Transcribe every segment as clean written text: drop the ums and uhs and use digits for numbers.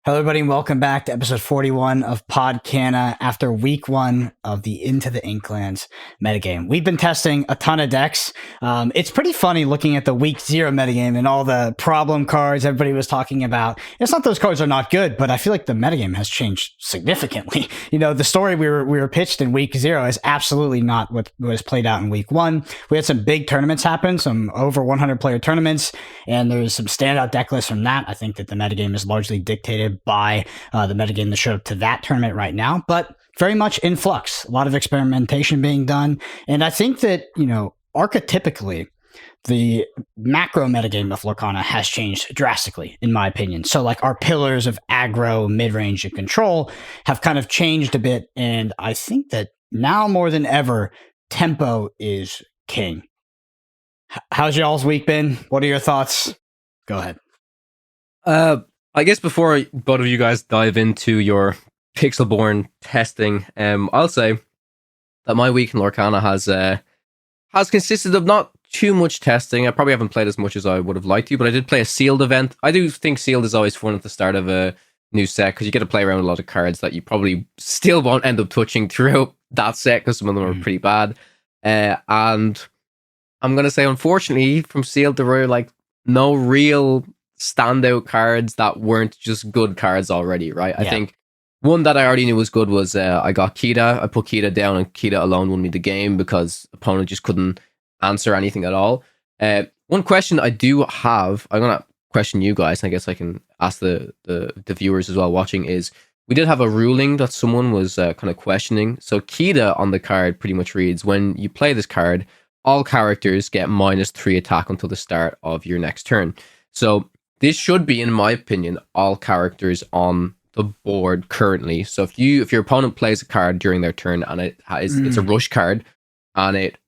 Hello, everybody, and welcome back to episode 41 of Podcana after week 1 of the Into the Inklands metagame. We've been testing a ton of decks. It's pretty funny looking at the week 0 metagame and all the problem cards everybody was talking about. It's not those cards are not good, but I feel like the metagame has changed significantly. You know, the story we were pitched in week 0 is absolutely not what was played out in week 1. We had some big tournaments happen, some over 100 player tournaments, and there's some standout deck lists from that. I think that the metagame is largely dictated by the metagame that showed up to that tournament right now, but very much in flux. A lot of experimentation being done. And I think that, you know, archetypically, the macro metagame of Lorcana has changed drastically, in my opinion. So, like, our pillars of aggro, mid-range, and control have kind of changed a bit. And I think that now more than ever, tempo is king. How's y'all's week been? What are your thoughts? Go ahead. I guess before both of you guys dive into your Pixelborn testing, I'll say that my week in Lorcana has consisted of not too much testing. I probably haven't played as much as I would have liked to, but I did play a sealed event. I do think sealed is always fun at the start of a new set because you get to play around with a lot of cards that you probably still won't end up touching throughout that set because some of them are pretty bad. And I'm going to say, unfortunately, from sealed, there were like no real standout cards that weren't just good cards already, right? I think one that I already knew was good was I got Kita. I put Kita down and Kita alone won me the game because opponent just couldn't answer anything at all. One question I do have, I'm going to question you guys, and I guess I can ask the viewers as well watching, is we did have a ruling that someone was kind of questioning. So Kita on the card pretty much reads, when you play this card, all characters get -3 attack until the start of your next turn. So this should be, in my opinion, all characters on the board currently. So if your opponent plays a card during their turn and it's a rush card, and it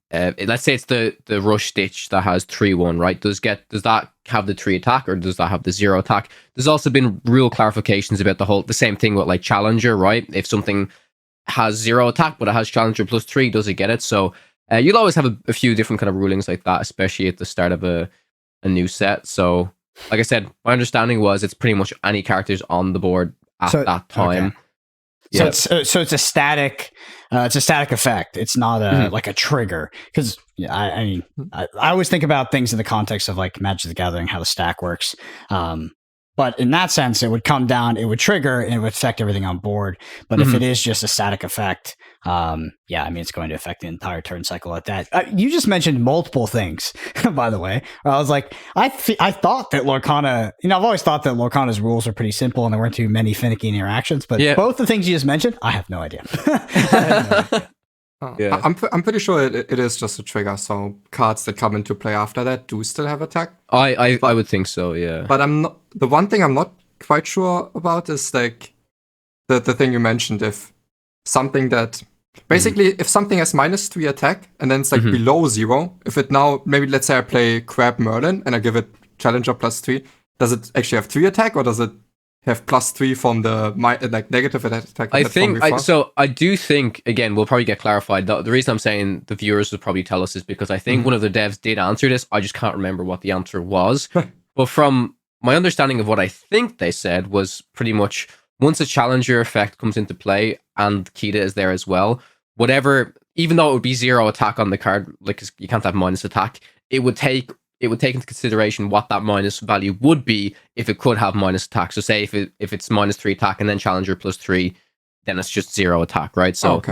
let's say it's the rush stitch that has 3/1, right? Does that have the 3 attack or does that have the 0 attack? There's also been real clarifications about the same thing with like Challenger, right? If something has 0 attack but it has Challenger +3, does it get it? So you'll always have a few different kind of rulings like that, especially at the start of a new set. So like I said, my understanding was it's pretty much any characters on the board at that time. Okay. Yeah. So it's a static effect. It's not like a trigger, because I mean I always think about things in the context of like Magic the Gathering, how the stack works. But in that sense, it would come down, it would trigger, and it would affect everything on board. But if it is just a static effect, I mean, it's going to affect the entire turn cycle at that. You just mentioned multiple things, by the way. I was like, I thought that Lorcana, you know, I've always thought that Lorcana's rules are pretty simple and there weren't too many finicky interactions. But both the things you just mentioned, I have no idea. I'm pretty sure it is just a trigger, so cards that come into play after that do still have attack. I would think so, yeah. But the one thing I'm not quite sure about is like the thing you mentioned, if something that basically if something has -3 attack and then it's like below 0, if it now, maybe let's say I play Crab Merlin and I give it Challenger +3, does it actually have 3 attack or does it have +3 from the like negative attack? I do think, again, we'll probably get clarified. The reason I'm saying the viewers will probably tell us is because I think one of the devs did answer this. I just can't remember what the answer was. But from my understanding of what I think they said was pretty much once a Challenger effect comes into play and Kita is there as well, whatever, even though it would be 0 attack on the card, like you can't have minus attack, it would take into consideration what that minus value would be if it could have minus attack. So say if it's -3 attack and then Challenger +3, then it's just 0 attack, right? So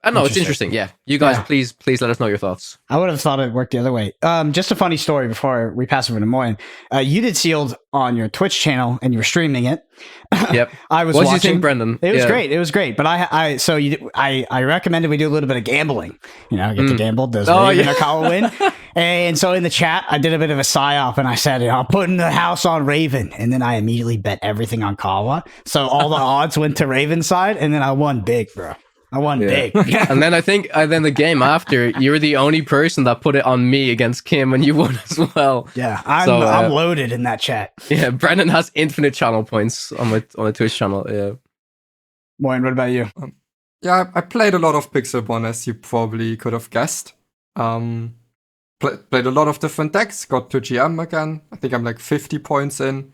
I don't know, it's interesting. Yeah. You guys, please let us know your thoughts. I would have thought it worked the other way. Just a funny story before we pass over to Moyen. You did sealed on your Twitch channel and you were streaming it. Yep. I was watching. What did you think, Brendan? It was great. It was great. But I recommended we do a little bit of gambling. You know, get to gamble. Does Raven or Kawa win? And so in the chat, I did a bit of a psyop and I said, I'm putting the house on Raven. And then I immediately bet everything on Kawa. So all the odds went to Raven's side and then I won big, bro. I won big. And then I think then the game after, you were the only person that put it on me against Kim and you won as well. Yeah, I'm loaded in that chat. Yeah, Brendan has infinite channel points on my Twitch channel. Yeah. Moyen, what about you? I played a lot of Pixelborn, as you probably could have guessed. Played a lot of different decks, got to GM again. I think I'm like 50 points in.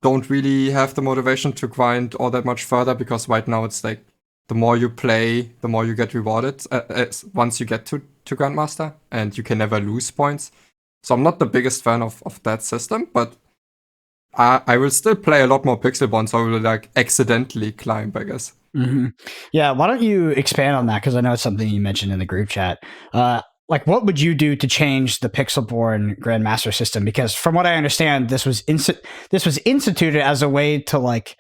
don't really have the motivation to grind all that much further, because right now it's like the more you play, the more you get rewarded once you get to Grandmaster, and you can never lose points. So I'm not the biggest fan of that system, but I will still play a lot more Pixelborn, so I will like accidentally climb, I guess. Mm-hmm. Yeah, why don't you expand on that? Because I know it's something you mentioned in the group chat. Like, what would you do to change the Pixelborn Grandmaster system? Because from what I understand, this was instituted as a way to like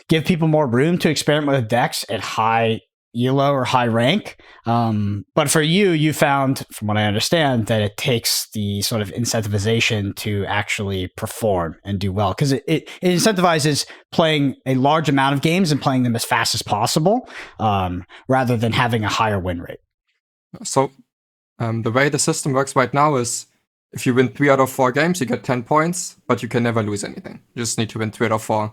give people more room to experiment with decks at high elo or high rank. But for you found, from what I understand, that it takes the sort of incentivization to actually perform and do well, because it incentivizes playing a large amount of games and playing them as fast as possible, rather than having a higher win rate. So the way the system works right now is if you win 3 out of 4 games, you get 10 points, but you can never lose anything. You just need to win 3 out of 4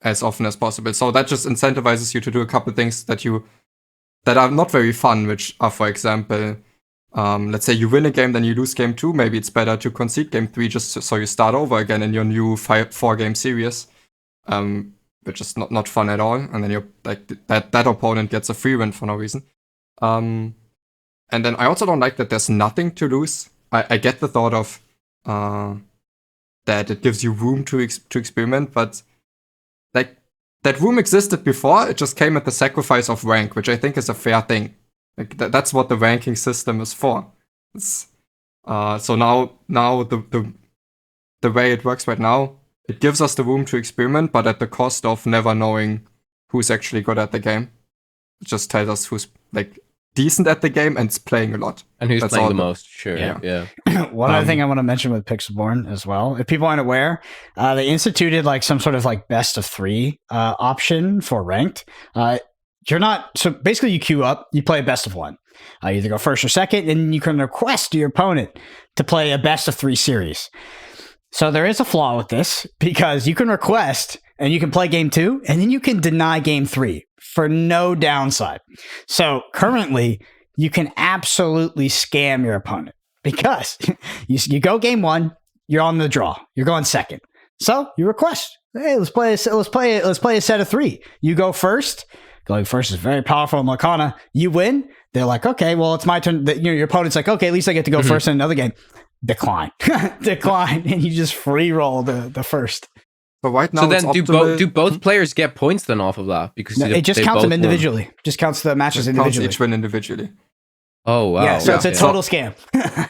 as often as possible. So that just incentivizes you to do a couple things that are not very fun, which are, for example, let's say you win a game, then you lose game 2. Maybe it's better to concede game 3 just so you start over again in your new 4-game series, which is not fun at all. And then you're like that opponent gets a free win for no reason. And then I also don't like that there's nothing to lose. I get the thought of that it gives you room to experiment, but like that room existed before. It just came at the sacrifice of rank, which I think is a fair thing. Like that's what the ranking system is for. So now the way it works right now, it gives us the room to experiment, but at the cost of never knowing who's actually good at the game. It just tells us who's like decent at the game and is playing a lot. And who's playing the most, sure. Yeah. One other thing I want to mention with Pixelborn as well, if people aren't aware, they instituted like some sort of like best of 3 option for ranked. So basically you queue up, you play a best of 1. You either go first or second, and you can request to your opponent to play a best of 3 series. So there is a flaw with this, because you can request and you can play game 2, and then you can deny game 3 for no downside. So currently, you can absolutely scam your opponent, because you go game 1, you're on the draw, you're going second. So you request, hey, let's play a set of 3. You go first. Going first is very powerful in Lorcana. You win. They're like, okay, well, it's my turn. Your opponent's like, okay, at least I get to go first in another game. Decline, and you just free roll the first. But right now, so then do both players get points then off of that? Because it just counts them individually. Won. Just counts the matches individually. Counts each win individually. Oh wow! Yeah, so it's a total scam.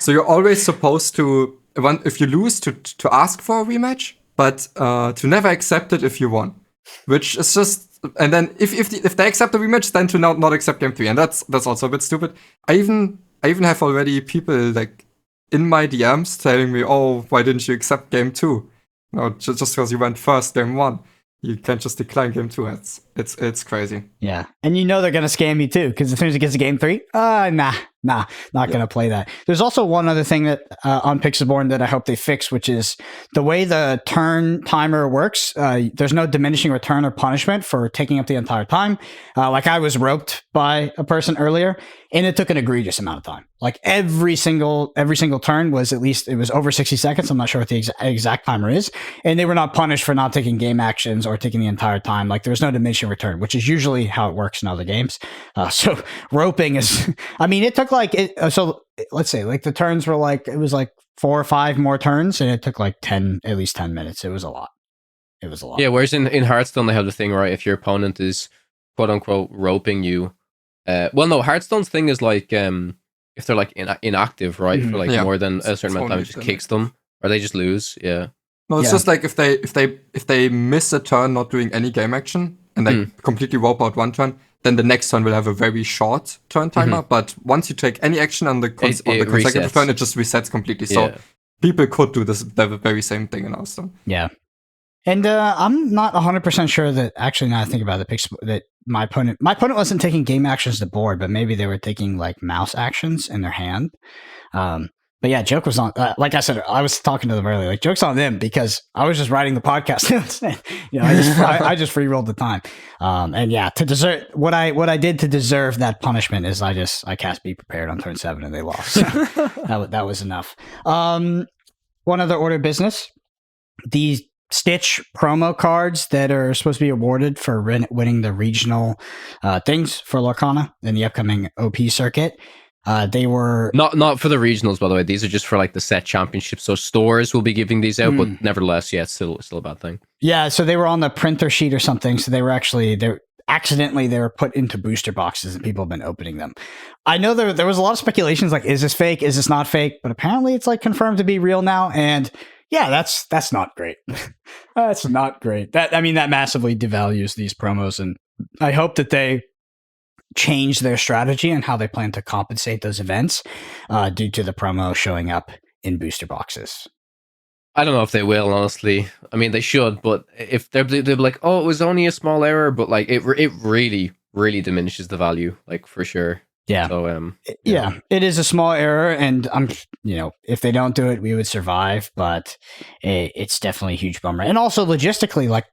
So you're always supposed to, if you lose, to ask for a rematch, but to never accept it if you won. Which is just, and then if they accept the rematch, then to not accept game 3, and that's also a bit stupid. I even have already people like in my DMs telling me, oh, why didn't you accept game 2? No, just because you went first game 1, you can't just decline game 2. It's crazy. Yeah, and they're gonna scam you too, because as soon as it gets to game 3, not gonna play that. There's also one other thing that on Pixelborn that I hope they fix, which is the way the turn timer works. There's no diminishing return or punishment for taking up the entire time. Like I was roped by a person earlier, and it took an egregious amount of time. Like every single turn was it was over 60 seconds. I'm not sure what the exact timer is, and they were not punished for not taking game actions or taking the entire time. Like there was no diminishing return, which is usually how it works in other games. So roping is, I mean, it took so let's say like the turns were like, it was like 4 or 5 more turns, and it took like at least 10 minutes. It was a lot. Yeah. Whereas in Hearthstone, they have the thing, right? If your opponent is quote unquote roping you, well, no, Hearthstone's thing is like, if they're like inactive, right? For like more than a certain amount of time, it just kicks them, or they just lose. Yeah. No, it's just like if they miss a turn not doing any game action and they completely wipe out one turn, then the next turn will have a very short turn timer. But once you take any action on the consecutive turn, it just resets completely. So people could do the very same thing in Hearthstone. Yeah. And I'm not 100% sure that, actually, now I think about it, that my opponent wasn't taking game actions to board, but maybe they were taking like mouse actions in their hand. But yeah, joke was on, like I said, I was talking to them earlier, like joke's on them, because I was just writing the podcast notes. I just free rolled the time. And yeah, to deserve what I did to deserve that punishment is I cast Be Prepared on turn 7 and they lost. So that was enough. One other order of business. These Stitch promo cards that are supposed to be awarded for winning the regional things for Lorcana in the upcoming OP circuit. They were not for the regionals, by the way. These are just for like the set championships. So stores will be giving these out, but nevertheless, yeah, it's still a bad thing. Yeah, so they were on the printer sheet or something. So they were accidentally they were put into booster boxes and people have been opening them. I know there was a lot of speculations like, is this fake? Is this not fake? But apparently it's like confirmed to be real now. And yeah, that's not great. That's not great. That massively devalues these promos, and I hope that they change their strategy and how they plan to compensate those events due to the promo showing up in booster boxes. I don't know if they will, honestly. I mean, they should, but if they'll be like, oh, it was only a small error, but like it really, really diminishes the value, like for sure. Yeah. So, yeah, it is a small error, and if they don't do it, we would survive, but it's definitely a huge bummer. And also logistically, like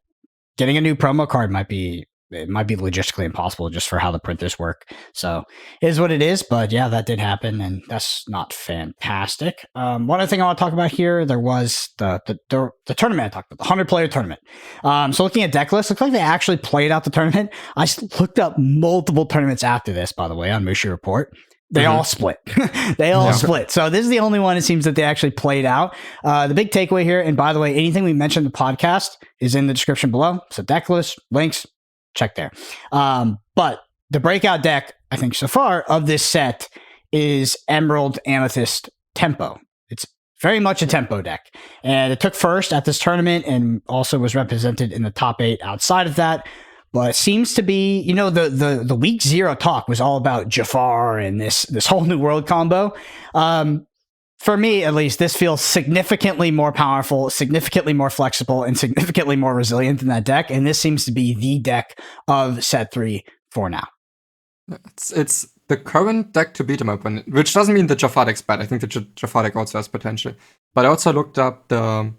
getting a new promo card might be logistically impossible just for how the printers work. So it is what it is, but yeah, that did happen, and that's not fantastic. One other thing I want to talk about here, there was the tournament I talked about, the 100-player tournament. So looking at deck lists, looks like they actually played out the tournament. I looked up multiple tournaments after this, by the way, on Mushi Report. They all split. They all split. So this is the only one it seems that they actually played out. The big takeaway here, and by the way, anything we mentioned in the podcast is in the description below. So deck list, links, check there. But the breakout deck, I think so far, of this set is Emerald Amethyst Tempo. It's very much a tempo deck. And it took first at this tournament and also was represented in the top 8 outside of that. But it seems to be, the week 0 talk was all about Jafar and this whole new world combo. For me, at least, this feels significantly more powerful, significantly more flexible, and significantly more resilient than that deck. And this seems to be the deck of set 3 for now. It's the current deck to beat 'em up, which doesn't mean the Jafar deck's bad. I think the Jafar deck also has potential. But I also looked up the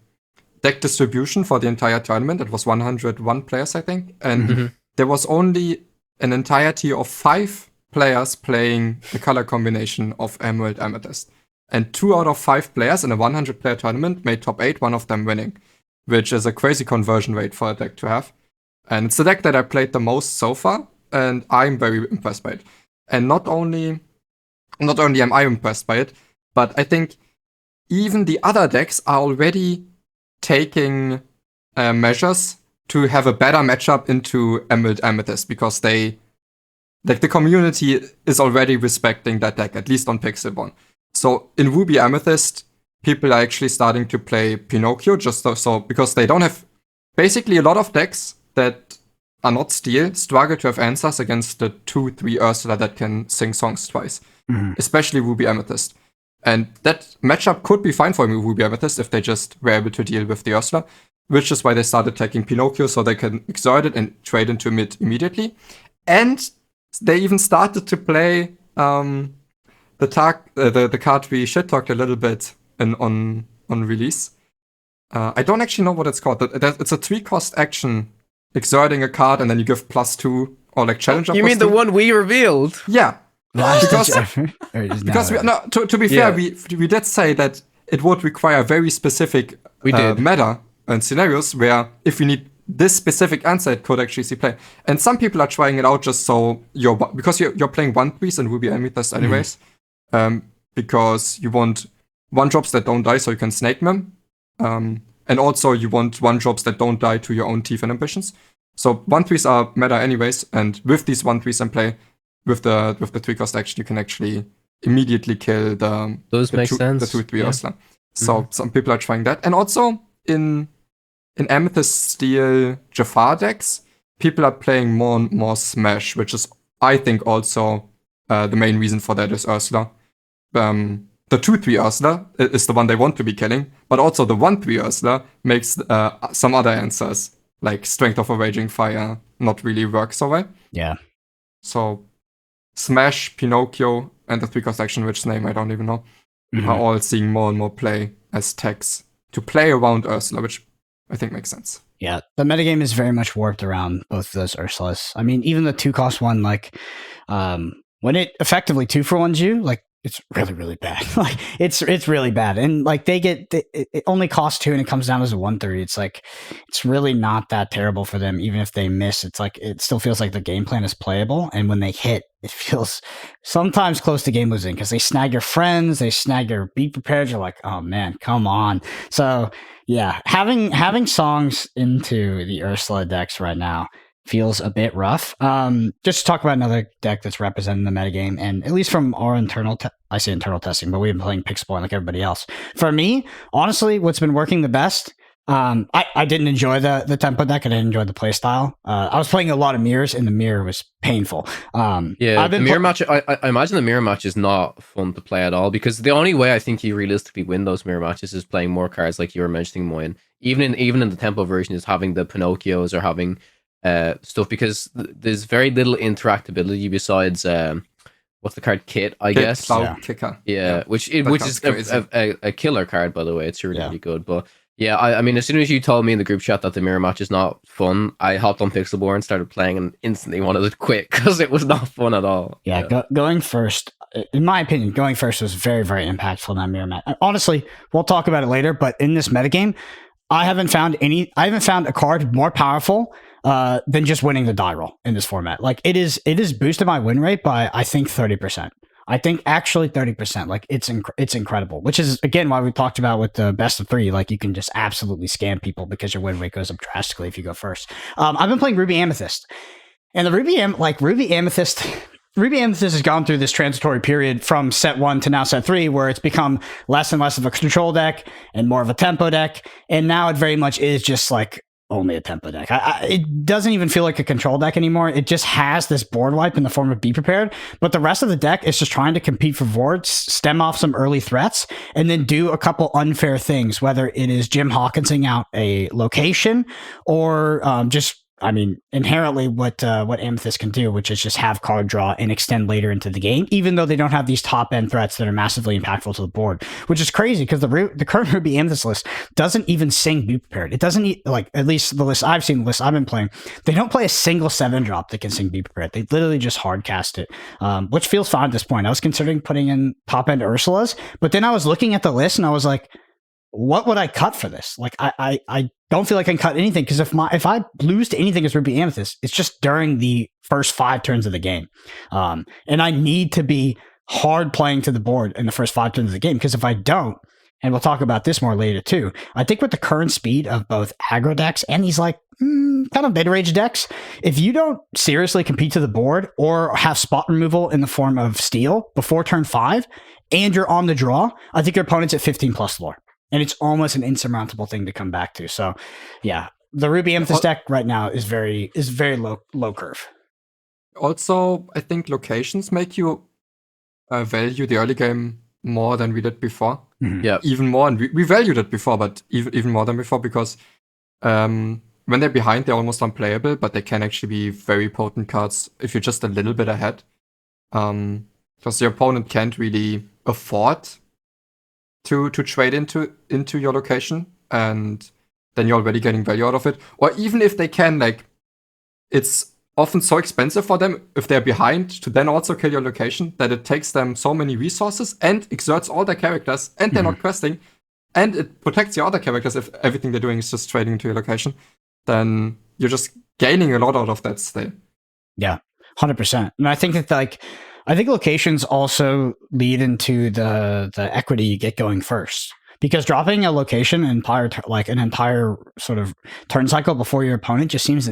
deck distribution for the entire tournament. It was 101 players, I think. And there was only an entirety of 5 players playing the color combination of Emerald Amethyst. And 2 out of 5 players in a 100-player tournament made top 8, one of them winning, which is a crazy conversion rate for a deck to have. And it's the deck that I played the most so far, and I'm very impressed by it. And not only am I impressed by it, but I think even the other decks are already taking measures to have a better matchup into Emerald Amethyst, because the community is already respecting that deck, at least on Pixelborn. So in Ruby Amethyst, people are actually starting to play Pinocchio just so because they don't have... Basically, a lot of decks that are not Steel struggle to have answers against the 2/3 Ursula that can sing songs twice. Especially Ruby Amethyst. And that matchup could be fine for Ruby Amethyst if they just were able to deal with the Ursula, which is why they started attacking Pinocchio, so they can exert it and trade into mid immediately. And they even started to play... the card we shit-talked a little bit on release. I don't actually know what it's called. It's a 3-cost action, exerting a card, and then you give +2 or like challenge. You mean the one we revealed? Yeah. Because to be fair, Yeah. we did say that it would require very specific meta and scenarios where if you need this specific answer, it could actually see play. And some people are trying it out just so because you're playing 1/3s in Ruby Amethyst anyways. Because you want 1-drops that don't die so you can snake them. And also you want 1-drops that don't die to your own teeth and ambitions. So 1/3s are meta anyways, and with these 1/3s in play, with the 3-cost action, you can actually immediately kill the 2/3 Ursula. So some people are trying that. And also in Amethyst Steel Jafar decks, people are playing more and more Smash, which is, I think, also the main reason for that is Ursula. The 2/3 Ursula is the one they want to be killing, but also the 1/3 Ursula makes some other answers, like Strength of a Raging Fire, not really work so well. Yeah. So Smash, Pinocchio, and the 3-cost action, which name I don't even know, are all seeing more and more play as techs to play around Ursula, which I think makes sense. Yeah, the metagame is very much warped around both of those Ursulas. I mean, even the 2-cost one, like, when it effectively 2-for-1s you, like, it's really, really bad. Like it's really bad. And like it only costs 2 and it comes down as a 1/3. It's like, it's really not that terrible for them. Even if they miss, it's like, it still feels like the game plan is playable. And when they hit, it feels sometimes close to game losing because they snag your friends, they snag your be prepared. You're like, oh man, come on. So yeah, having songs into the Ursula decks right now feels a bit rough. Just to talk about another deck that's representing the metagame, and at least from our internal, I say internal testing, but we've been playing Pixelborn like everybody else. For me, honestly, what's been working the best, I didn't enjoy the tempo deck. I didn't enjoy the play style. I was playing a lot of mirrors, and the mirror was painful. The mirror match. I imagine the mirror match is not fun to play at all, because the only way I think you realistically win those mirror matches is playing more cards, like you were mentioning, Moyen. Even in the tempo version, is having the Pinocchios or having stuff, because there's very little interactability besides what's the card, Kit, I guess. Cloud Kicker. Yeah, which is a killer card, by the way. It's really good. But yeah, I mean, as soon as you told me in the group chat that the mirror match is not fun, I hopped on Pixelborn, started playing, and instantly wanted to quit because it was not fun at all. Going first, in my opinion, going first was very, very impactful in that mirror match. Honestly, we'll talk about it later, but in this metagame, I haven't found a card more powerful than just winning the die roll in this format. Like it is boosted my win rate by, I think, 30%. I think actually 30%. Like it's incredible, which is again why we talked about with the best of 3. Like you can just absolutely scam people because your win rate goes up drastically if you go first. I've been playing Ruby Amethyst, and the Ruby Amethyst has gone through this transitory period from set 1 to now set 3, where it's become less and less of a control deck and more of a tempo deck, and now it very much is just like only a tempo deck. It doesn't even feel like a control deck anymore. It just has this board wipe in the form of Be Prepared, but the rest of the deck is just trying to compete for boards, stem off some early threats, and then do a couple unfair things, whether it is Jim Hawkinsing out a location or inherently what Amethyst can do, which is just have card draw and extend later into the game, even though they don't have these top end threats that are massively impactful to the board, which is crazy because the current Ruby Amethyst list doesn't even sing Be Prepared. It doesn't at least the list I've seen, the list I've been playing, they don't play a single 7-drop that can sing Be Prepared. They literally just hard cast it, which feels fine at this point. I was considering putting in top end Ursulas, but then I was looking at the list and I was like, what would I cut for this? Like, I don't feel like I can cut anything, because if I lose to anything as Ruby Amethyst, it's just during the first 5 turns of the game. And I need to be hard playing to the board in the first 5 turns of the game, because if I don't, and we'll talk about this more later too, I think with the current speed of both aggro decks and these like kind of mid-range decks, if you don't seriously compete to the board or have spot removal in the form of steal before turn 5 and you're on the draw, I think your opponent's at 15 plus lore. And it's almost an insurmountable thing to come back to. So, yeah, the Ruby Amethyst deck right now is very low curve. Also, I think locations make you value the early game more than we did before. Mm-hmm. Yeah, even more, and we valued it before, but even more than before, because when they're behind, they're almost unplayable, but they can actually be very potent cards if you're just a little bit ahead. Because your opponent can't really afford to trade into your location, and then you're already getting value out of it. Or even if they can, like, it's often so expensive for them if they're behind to then also kill your location that it takes them so many resources and exerts all their characters, and they're not questing, and it protects your other characters if everything they're doing is just trading into your location. Then you're just gaining a lot out of that still. Yeah, 100%. And I think that I think locations also lead into the equity you get going first, because dropping a location an entire sort of turn cycle before your opponent just seems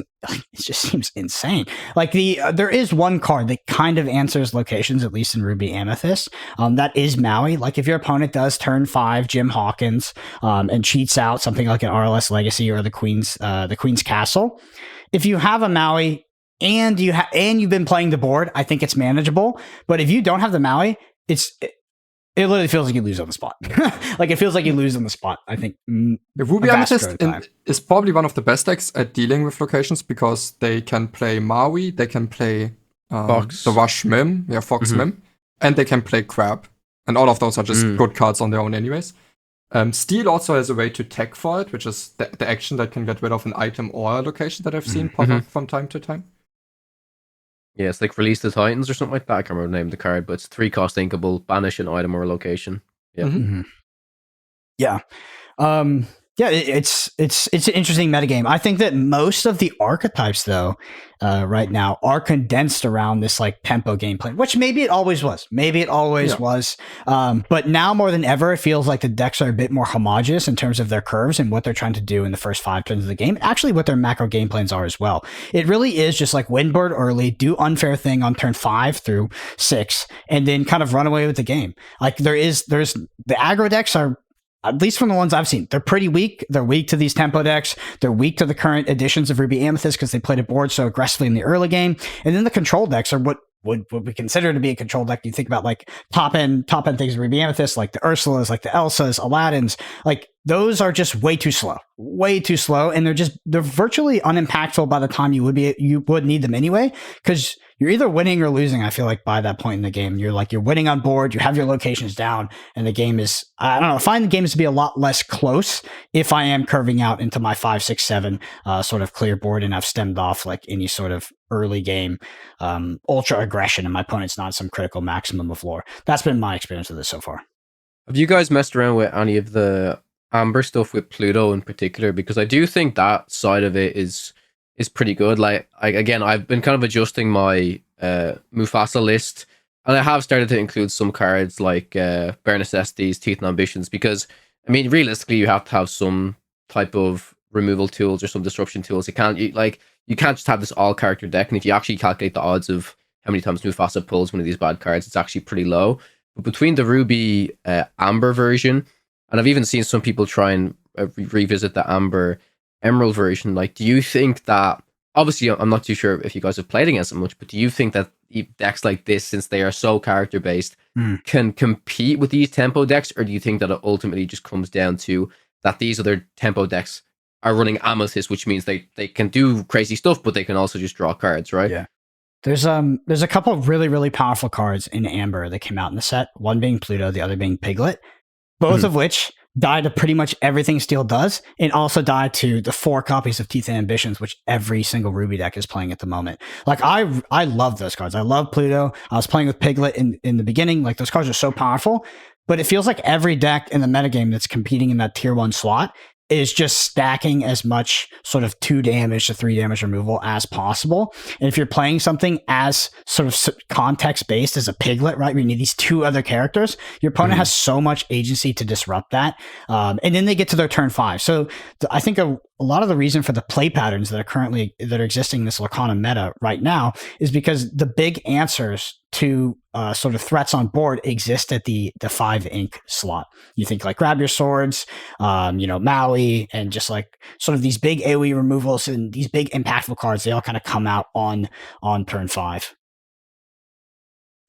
insane. Like there is one card that kind of answers locations, at least in Ruby Amethyst. That is Maui. Like if your opponent does turn 5 Jim Hawkins and cheats out something like an RLS Legacy or the Queen's Castle, if you have a Maui and you've been playing the board, I think it's manageable. But if you don't have the Maui, it literally feels like you lose on the spot. Like it feels like you lose on the spot. I think the Ruby Amethyst is probably one of the best decks at dealing with locations, because they can play Maui, they can play the Rush Mim, Fox Mim, and they can play Crab, and all of those are just good cards on their own, anyways. Steel also has a way to tech for it, which is the action that can get rid of an item or a location that I've seen pop up from time to time. Yeah, it's like Release the Titans or something like that. I can't remember the name of the card, but it's 3 cost inkable, banish an item or location. Yeah. Mhm. Yeah. Yeah, it's an interesting metagame. I think that most of the archetypes, though, right now are condensed around this like tempo gameplay, which maybe it always was. Maybe it always was. But now more than ever, it feels like the decks are a bit more homogeneous in terms of their curves and what they're trying to do in the first 5 turns of the game. Actually, what their macro game plans are as well. It really is just like win board early, do unfair thing on turn 5 through 6, and then kind of run away with the game. Like there's the aggro decks are, at least from the ones I've seen, they're pretty weak. They're weak to these tempo decks. They're weak to the current editions of Ruby Amethyst because they played a board so aggressively in the early game. And then the control decks are what would we consider to be a control deck. You think about like top end things of Ruby Amethyst, like the Ursulas, like the Elsas, Aladdins. Like those are just way too slow, and they're virtually unimpactful by the time you would need them anyway, because you're either winning or losing. I feel like by that point in the game, you're winning on board, you have your locations down, and the game is, I don't know, I find the games to be a lot less close if I am curving out into my 5, 6, 7 sort of clear board, and I've stemmed off like any sort of early game ultra aggression, and my opponent's not some critical maximum of lore. That's been my experience with this so far. Have you guys messed around with any of the Amber stuff with Pluto in particular? Because I do think that side of it is pretty good. Like, again, I've been kind of adjusting my Mufasa list, and I have started to include some cards like Bare Necessities, Teeth and Ambitions, because, I mean, realistically, you have to have some type of removal tools or some disruption tools. You can't just have this all character deck, and if you actually calculate the odds of how many times Mufasa pulls one of these bad cards, it's actually pretty low. But between the Ruby Amber version, and I've even seen some people try and revisit the Amber Emerald version, like, do you think that, obviously I'm not too sure if you guys have played against it much, but do you think that decks like this, since they are so character based, can compete with these tempo decks, or do you think that it ultimately just comes down to that these other tempo decks are running Amethyst, which means they can do crazy stuff, but they can also just draw cards, right? Yeah. There's a couple of really, really powerful cards in Amber that came out in the set, one being Pluto, the other being Piglet, both of which die to pretty much everything Steel does, and also die to the 4 copies of Teeth and Ambitions, which every single Ruby deck is playing at the moment. Like, I love those cards. I love Pluto. I was playing with Piglet in the beginning. Like, those cards are so powerful, but it feels like every deck in the metagame that's competing in that tier 1 slot is just stacking as much sort of 2 damage to 3 damage removal as possible. And if you're playing something as sort of context based as a Piglet, right, where you need these 2 other characters, your opponent has so much agency to disrupt that. And then they get to their turn 5. So I think a lot of the reason for the play patterns that are existing in this Lorcana meta right now is because the big answers to sort of threats on board exist at the 5 ink slot. You think like Grab Your Swords, Maui, and just like sort of these big AoE removals and these big impactful cards, they all kind of come out on turn 5.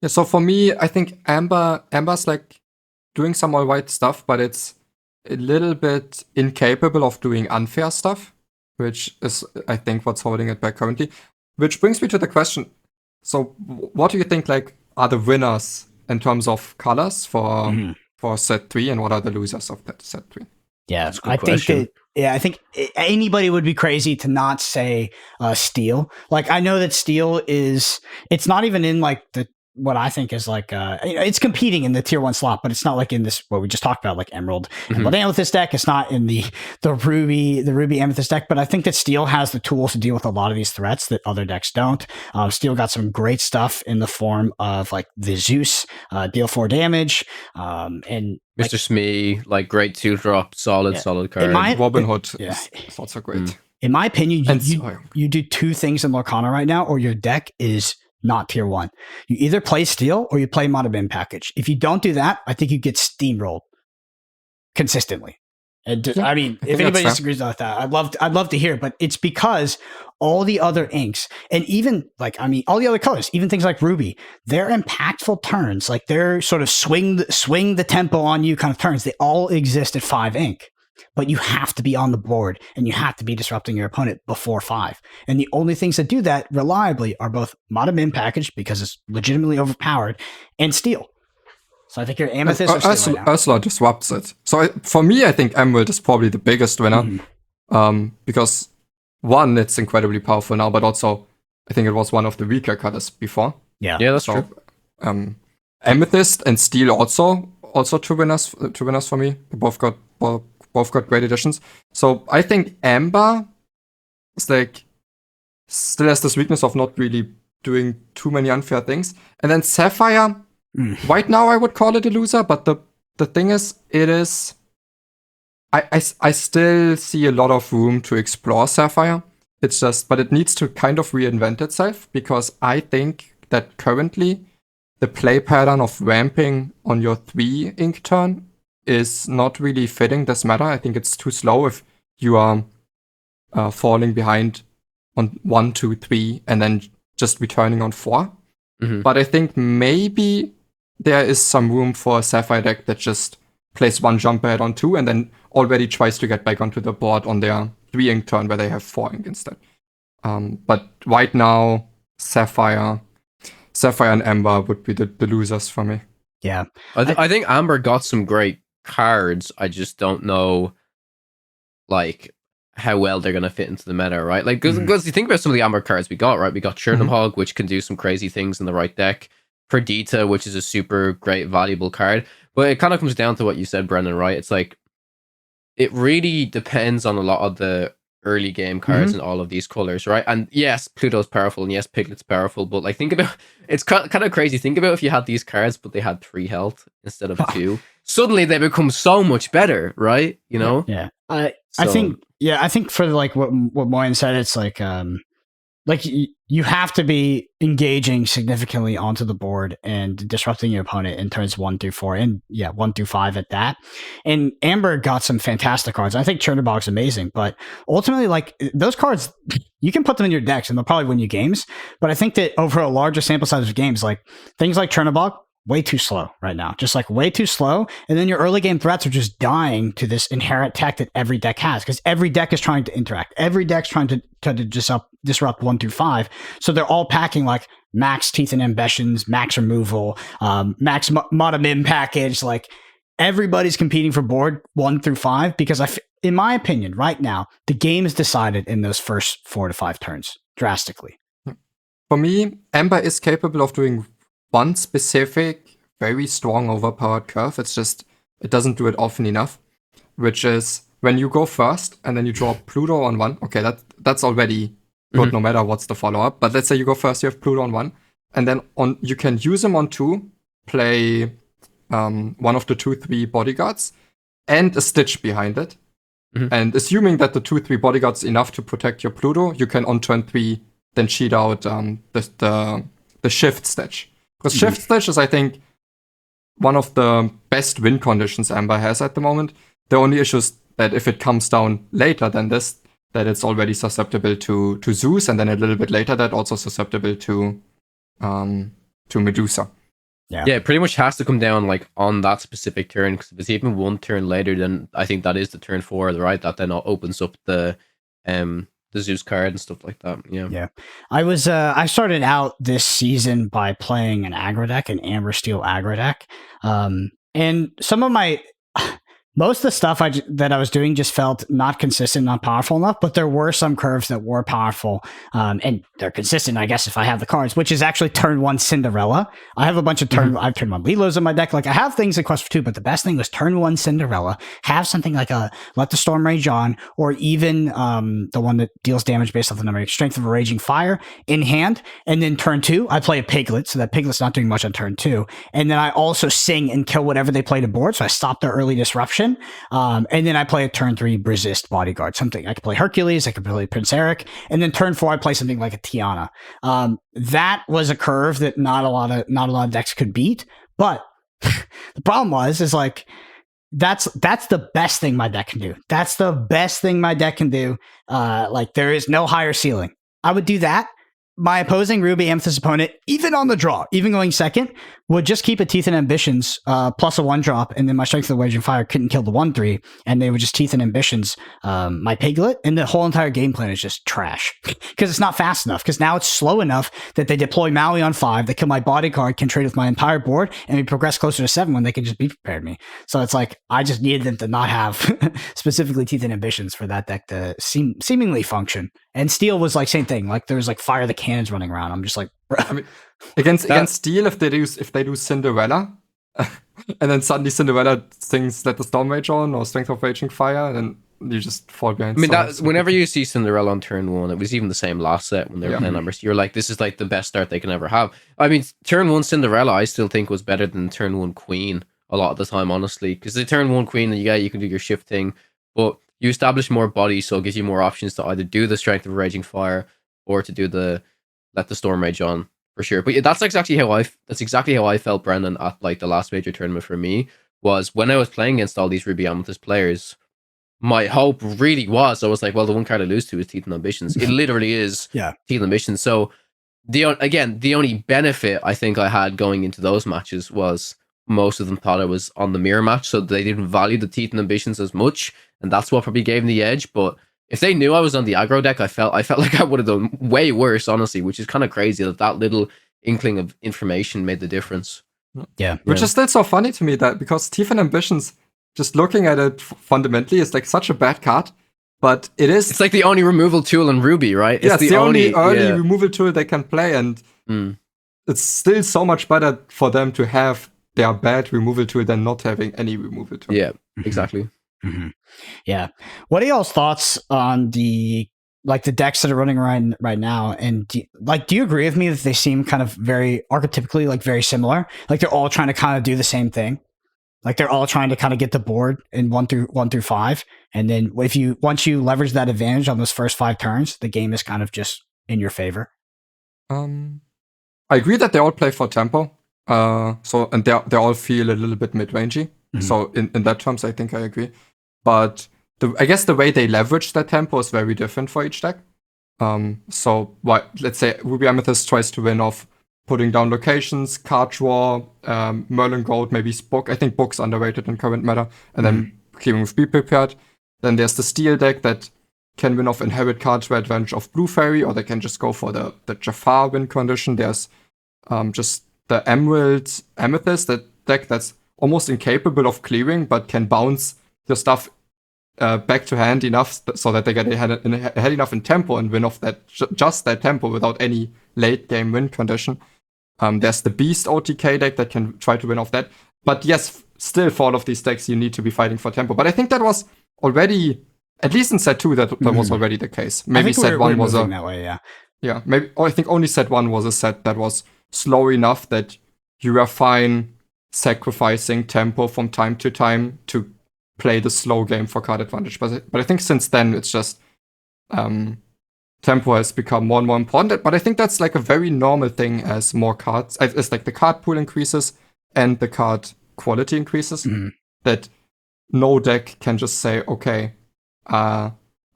Yeah, so for me, I think Amber's like doing some alright stuff, but it's a little bit incapable of doing unfair stuff, which is, I think, what's holding it back currently. Which brings me to the question, so what do you think like are the winners in terms of colors for set 3, and what are the losers of that set 3? Yeah, I think anybody would be crazy to not say Steel. Like, I know that Steel it's not even in like what I think is like it's competing in the tier 1 slot, but it's not like in this what we just talked about, like Emerald and Amethyst deck. It's not in the Ruby Amethyst deck, but I think that Steel has the tools to deal with a lot of these threats that other decks don't. Steel got some great stuff in the form of like the Zeus, deal 4 damage, and Mr. Smee, like great 2-drop, solid card. Robin Hood is also great. In my opinion, you do 2 things in Lorcana right now, or your deck is not tier 1. You either play Steel or you play Madam Mim package. If you don't do that, I think you get steamrolled consistently. And I mean, if anybody disagrees with that, I'd love to hear. But it's because all the other inks, and even like, I mean, all the other colors, even things like Ruby, they're impactful turns. Like, they're sort of swing the tempo on you kind of turns. They all exist at 5 ink. But you have to be on the board, and you have to be disrupting your opponent before 5. And the only things that do that reliably are both Madam Mim package, because it's legitimately overpowered, and Steel. So I think your Amethyst or Steel right now. Ursula disrupts it. So for me, I think Emerald is probably the biggest winner. Because 1, it's incredibly powerful now, but also I think it was one of the weaker colors before. Yeah. Yeah, that's true. Amethyst and Steel also two winners for me. They both got great additions. So I think Amber is like still has this weakness of not really doing too many unfair things. And then Sapphire, right now I would call it a loser, but the thing is, it is I still see a lot of room to explore Sapphire. It's just, but it needs to kind of reinvent itself, because I think that currently the play pattern of ramping on your 3 ink turn is not really fitting this meta. I think it's too slow if you are falling behind on 1, 2, 3, and then just returning on 4. But I think maybe there is some room for a Sapphire deck that just plays 1 jump ahead on 2 and then already tries to get back onto the board on their 3 ink turn where they have 4 ink instead. But right now, Sapphire and Amber would be the losers for me. Yeah. I think Amber got some great cards. I just don't know, like, how well they're going to fit into the meta, right? Like, because you think about some of the Amber cards we got, right? We got Chernobog, which can do some crazy things in the right deck. Perdita, which is a super great, valuable card. But it kind of comes down to what you said, Brendan, right? It's like, it really depends on a lot of the early game cards in all of these colors, right? And yes, Pluto's powerful, and yes, Piglet's powerful, but like, think about, it's kind of crazy. Think about if you had these cards, but they had 3 health instead of 2. Suddenly they become so much better, right? You know? Yeah. I think for like what Moyen said, it's like you have to be engaging significantly onto the board and disrupting your opponent in turns 1 through 4, and 1 through 5 at that. And Amber got some fantastic cards. I think Chernobog's amazing, but ultimately, like, those cards, you can put them in your decks and they'll probably win you games. But I think that over a larger sample size of games, like things like Chernobog, way too slow right now, just like way too slow. And then your early game threats are just dying to this inherent tech that every deck has, because every deck is trying to interact. Every deck's trying to disrupt 1 through 5. So they're all packing like max teeth and ambitions, max removal, max Madam Mim package. Like, everybody's competing for board 1 through 5, because in my opinion, right now, the game is decided in those first 4 to 5 turns drastically. For me, Amber is capable of doing one specific, very strong, overpowered curve. It's just, it doesn't do it often enough, which is when you go first and then you draw Pluto on 1. Okay, that's already good no matter what's the follow-up. But let's say you go first, you have Pluto on 1, and then you can use him on 2, play one of the 2/3 bodyguards, and a Stitch behind it. And assuming that the 2/3 bodyguards enough to protect your Pluto, you can on turn 3 then cheat out the Shift Stitch. Because Shift Stitch is, I think, one of the best win conditions Amber has at the moment. The only issue is that if it comes down later than this, that it's already susceptible to Zeus, and then a little bit later that also susceptible to Medusa. Yeah, it pretty much has to come down like on that specific turn, because if it's even 1 turn later, then I think that is the turn 4, right? That then opens up the Zeus card and stuff like that. Yeah. I started out this season by playing an aggro deck, an Amber Steel aggro deck, and some of my most of the stuff that I was doing just felt not consistent, not powerful enough, but there were some curves that were powerful, and they're consistent, I guess, if I have the cards, which is actually turn 1 Cinderella. I have a bunch of I have turn 1 Lilos in my deck. Like, I have things in Quest for 2, but the best thing was turn 1 Cinderella, have something like a Let the Storm Rage On, or even the one that deals damage based off the number of Strength of a Raging Fire in hand, and then turn 2, I play a Piglet, so that Piglet's not doing much on turn 2, and then I also sing and kill whatever they play to board, so I stop their early disruption. And then I play a turn 3 Resist Bodyguard, something I could play Hercules, I could play Prince Eric, and then turn 4 I play something like a Tiana. That was a curve that not a lot of decks could beat, but the problem is like that's the best thing my deck can do. That's the best thing my deck can do. Like, there is no higher ceiling. I would do that. My opposing Ruby Amethyst opponent, even on the draw, even going second, would just keep a Teeth and Ambitions plus a 1-drop, and then my Strength of the Raging Fire couldn't kill the 1/3, and they would just Teeth and Ambitions my Piglet, and the whole entire game plan is just trash. Because it's not fast enough, because now it's slow enough that they deploy Maui on 5, they kill my bodyguard, can trade with my entire board, and we progress closer to 7 when they can just be prepared me. So it's like, I just needed them to not have specifically Teeth and Ambitions for that deck to seemingly function. And Steel was like, same thing, like there was like Fire the cannons running around. I'm just like, I mean, against Steel, if they do Cinderella, and then suddenly Cinderella sings "Let the Storm Rage On" or "Strength of Raging Fire," then you just fall behind. I mean, whenever you see Cinderella on turn 1, it was even the same last set when they were playing numbers. You're like, this is like the best start they can ever have. I mean, turn 1 Cinderella, I still think was better than turn 1 Queen a lot of the time, honestly, because the turn 1 Queen that you can do your shifting, but you establish more bodies, so it gives you more options to either do the Strength of Raging Fire or to do the Let the Storm Rage On, for sure. But that's exactly how I felt, Brendan, at like the last major tournament for me, was when I was playing against all these Ruby Amethyst players. My hope really was, I was like, well, the one card I lose to is Teeth and Ambitions. It literally is Teeth and Ambitions. So the only benefit I think I had going into those matches was most of them thought I was on the mirror match, so they didn't value the Teeth and Ambitions as much, and that's what probably gave them the edge. But if they knew I was on the aggro deck, I felt like I would have done way worse, honestly, which is kind of crazy that little inkling of information made the difference. Yeah. Which is still so funny to me, that because Teeth and Ambitions, just looking at it fundamentally, is like such a bad card, but it's like the only removal tool in Ruby, right? It's the only early removal tool they can play, and it's still so much better for them to have their bad removal tool than not having any removal tool. Yeah, exactly. Mm-hmm. Yeah. What are y'all's thoughts on the decks that are running right now? And do you agree with me that they seem kind of very archetypically like very similar? Like they're all trying to kind of do the same thing. Like they're all trying to kind of get the board in 1 through 5, and then once you leverage that advantage on those first 5 turns, the game is kind of just in your favor. I agree that they all play for tempo. And they all feel a little bit mid-rangey. Mm-hmm. So in that terms, I think I agree. But I guess the way they leverage that tempo is very different for each deck. Let's say Ruby Amethyst tries to win off putting down locations, card draw, Merlin Gold, maybe Book. I think Book's underrated in current meta. And then clearing with Be Prepared. Then there's the Steel deck that can win off inherit cards for advantage of Blue Fairy, or they can just go for the Jafar win condition. There's just the Emerald Amethyst, that deck that's almost incapable of clearing, but can bounce your stuff back to hand enough so that they get ahead enough in tempo and win off just that tempo without any late game win condition. There's the Beast OTK deck that can try to win off that. But yes, still for all of these decks, you need to be fighting for tempo. But I think that was already, at least in set 2, that was already the case. Maybe set 1 was that way, yeah. Yeah, maybe. I think only set 1 was a set that was slow enough that you were fine sacrificing tempo from time to time to play the slow game for card advantage. But I think since then, it's just tempo has become more and more important. But I think that's like a very normal thing as more cards, as like the card pool increases and the card quality increases, that no deck can just say, okay,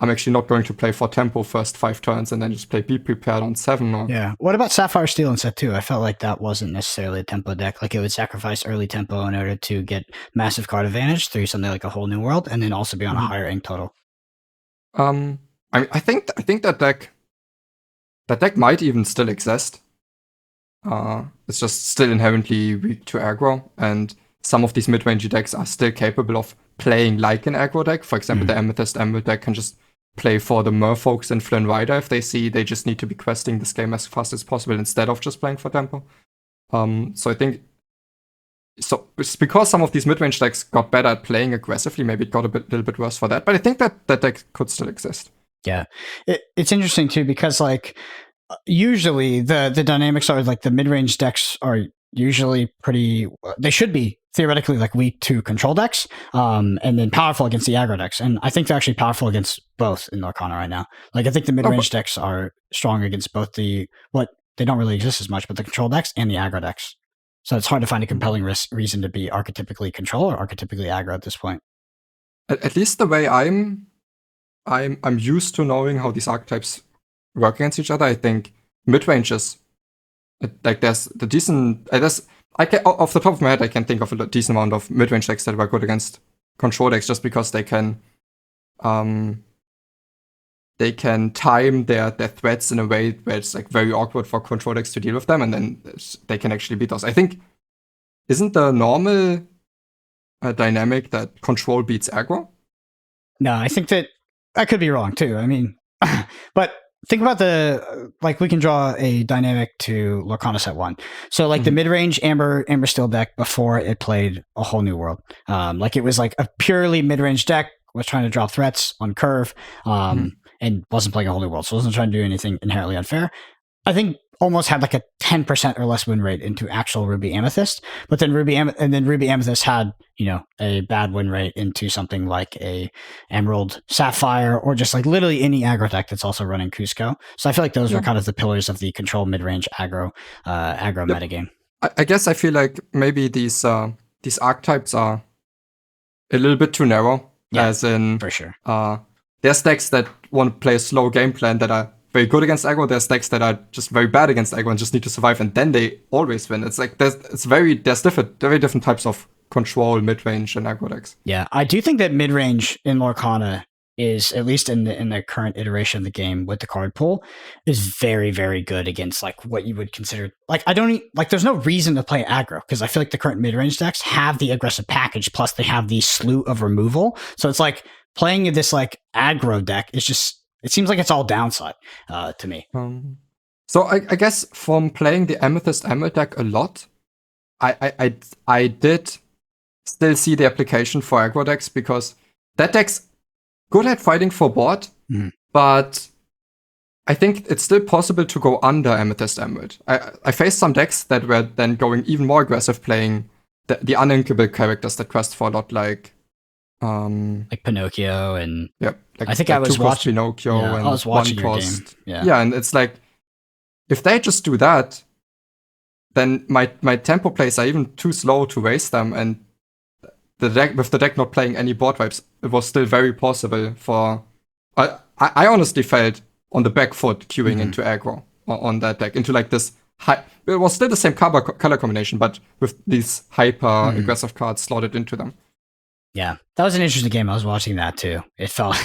I'm actually not going to play for tempo first 5 turns and then just play Be Prepared on 7. Or... Yeah. What about Sapphire Steel in set 2? I felt like that wasn't necessarily a tempo deck. Like it would sacrifice early tempo in order to get massive card advantage through something like a Whole New World, and then also be on a higher ink total. I think that deck might even still exist. It's just still inherently weak to aggro, and some of these mid-range decks are still capable of playing like an aggro deck. For example, the Amethyst Emerald deck can just play for the Merfolks and Flynn Rider if they see they just need to be questing this game as fast as possible instead of just playing for tempo. So I think it's because some of these mid-range decks got better at playing aggressively. Maybe it got little bit worse for that, but I think that deck could still exist. Yeah, it's interesting too, because like usually the dynamics are like the mid-range decks are usually they should be theoretically like weak to control decks, and then powerful against the aggro decks. And I think they're actually powerful against both in Lorcana right now. Like I think the mid-range decks are strong against both they don't really exist as much, but the control decks and the aggro decks. So it's hard to find a compelling reason to be archetypically control or archetypically aggro at this point. At least the way I'm used to knowing how these archetypes work against each other, I think mid-ranges, like there's the decent, off the top of my head, I can think of a decent amount of mid-range decks that were good against control decks just because they can time their threats in a way where it's like very awkward for control decks to deal with them, and then they can actually beat those. I think, isn't the normal dynamic that control beats aggro? No, I think that I could be wrong too. I mean, but think about we can draw a dynamic to Lorcana set 1. So like the mid-range Amber Steel deck before it played a whole new world. Like it was like a purely mid-range deck, was trying to drop threats on curve, and wasn't playing a whole new world. So wasn't trying to do anything inherently unfair. I think almost had like a 10% or less win rate into actual Ruby Amethyst, but then Ruby Amethyst had, a bad win rate into something like a Emerald Sapphire, or just like literally any aggro deck that's also running Cusco. So I feel like those were kind of the pillars of the control mid-range aggro metagame. I guess I feel like maybe these archetypes are a little bit too narrow. Yeah, as in, for sure. There's decks that want to play a slow game plan that are very good against aggro. There's decks that are just very bad against aggro and just need to survive, and then they always win. It's like there's very different types of control, mid-range, and aggro decks. Yeah, I do think that mid-range in Lorcana is, at least in the current iteration of the game with the card pool, is very, very good against like what you would consider like there's no reason to play aggro, because I feel like the current mid-range decks have the aggressive package, plus they have the slew of removal. So it's like playing this like aggro deck is just, it seems like it's all downside to me. So I guess from playing the Amethyst Emerald deck a lot, I did still see the application for aggro decks, because that deck's good at fighting for board, but I think it's still possible to go under Amethyst Emerald. I faced some decks that were then going even more aggressive, playing the uninkable characters that quest for a lot, like Pinocchio and like, I think like I was watching Pinocchio and I was watching one your cost. game. Yeah, and it's like if they just do that, then my tempo plays are even too slow to waste them, and the deck not playing any board vibes, it was still very possible for. I honestly felt on the back foot queuing into aggro on that deck, into like this high. It was still the same color combination, but with these hyper aggressive cards slotted into them. Yeah, that was an interesting game. I was watching that too. It felt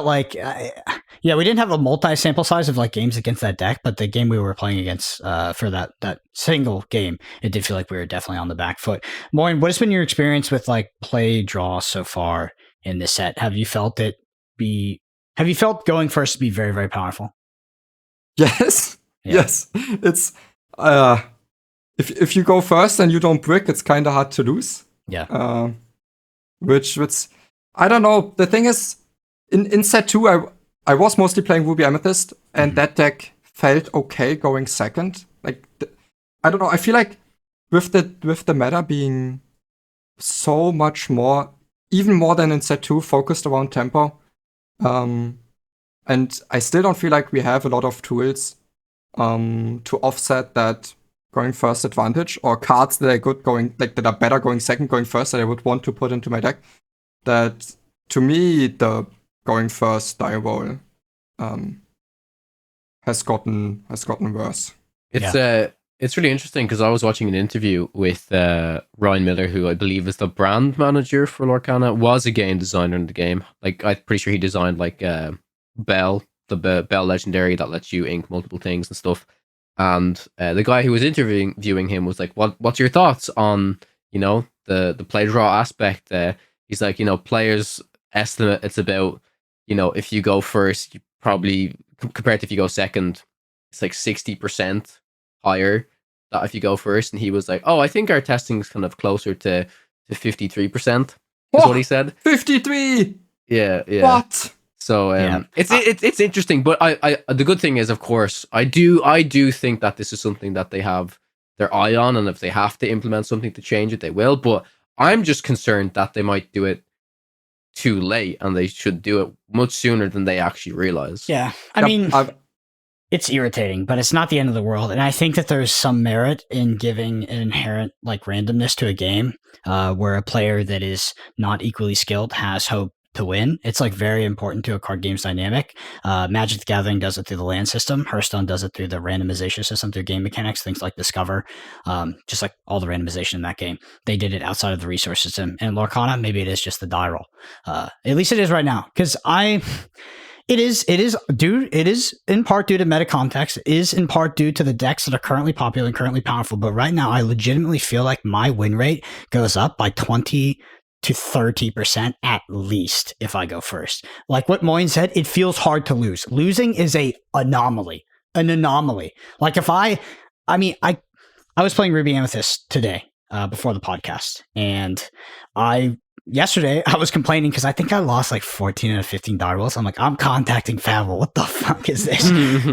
like, we didn't have a multi-sample size of like games against that deck, but the game we were playing against for that single game, it did feel like we were definitely on the back foot. Moyen, what has been your experience with like play draw so far in this set? Have you felt going first to be very, very powerful? Yes. Yeah. Yes. It's if you go first and you don't brick, it's kind of hard to lose. Yeah. Which I don't know. The thing is, in set 2, I was mostly playing Ruby Amethyst, and that deck felt okay going second. Like, I don't know. I feel like with the meta being so much more, even more than in set 2, focused around tempo, and I still don't feel like we have a lot of tools to offset that going first advantage, or cards that are good going, like that are better going second, going first, that I would want to put into my deck. That to me, the going first die roll has gotten worse. It's really interesting, because I was watching an interview with Ryan Miller, who I believe is the brand manager for Lorcana, was a game designer in the game. Like, I'm pretty sure he designed like Bell, the Bell Legendary that lets you ink multiple things and stuff. And the guy who was interviewing him was like, "What's your thoughts on the play draw aspect?" He's like, players estimate it's about if you go first, you probably compared to if you go second, it's like 60% higher that if you go first. And he was like, "Oh, I think our testing is kind of closer to 53%." Is what he said. 53. Yeah. What? So it's interesting, but I the good thing is, of course, I do think that this is something that they have their eye on, and if they have to implement something to change it, they will. But I'm just concerned that they might do it too late, and they should do it much sooner than they actually realize. Yeah, I mean, it's irritating, but it's not the end of the world, and I think that there's some merit in giving an inherent like randomness to a game, where a player that is not equally skilled has hope to win. It's like very important to a card game's dynamic. Magic the Gathering does it through the land system. Hearthstone does it through the randomization system, through game mechanics, things like Discover, just like all the randomization in that game. They did it outside of the resource system. And Lorcana, maybe it is just the die roll. At least it is right now. Because it is in part due to meta context. It is in part due to the decks that are currently popular and currently powerful. But right now, I legitimately feel like my win rate goes up by 20 to 30% at least if I go first. Like what Moyen said, it feels hard to lose. Losing is an anomaly. Like if I was playing Ruby Amethyst today before the podcast, and yesterday I was complaining because I think I lost like 14 out of 15 die rolls. I'm like, I'm contacting Favell. What the fuck is this?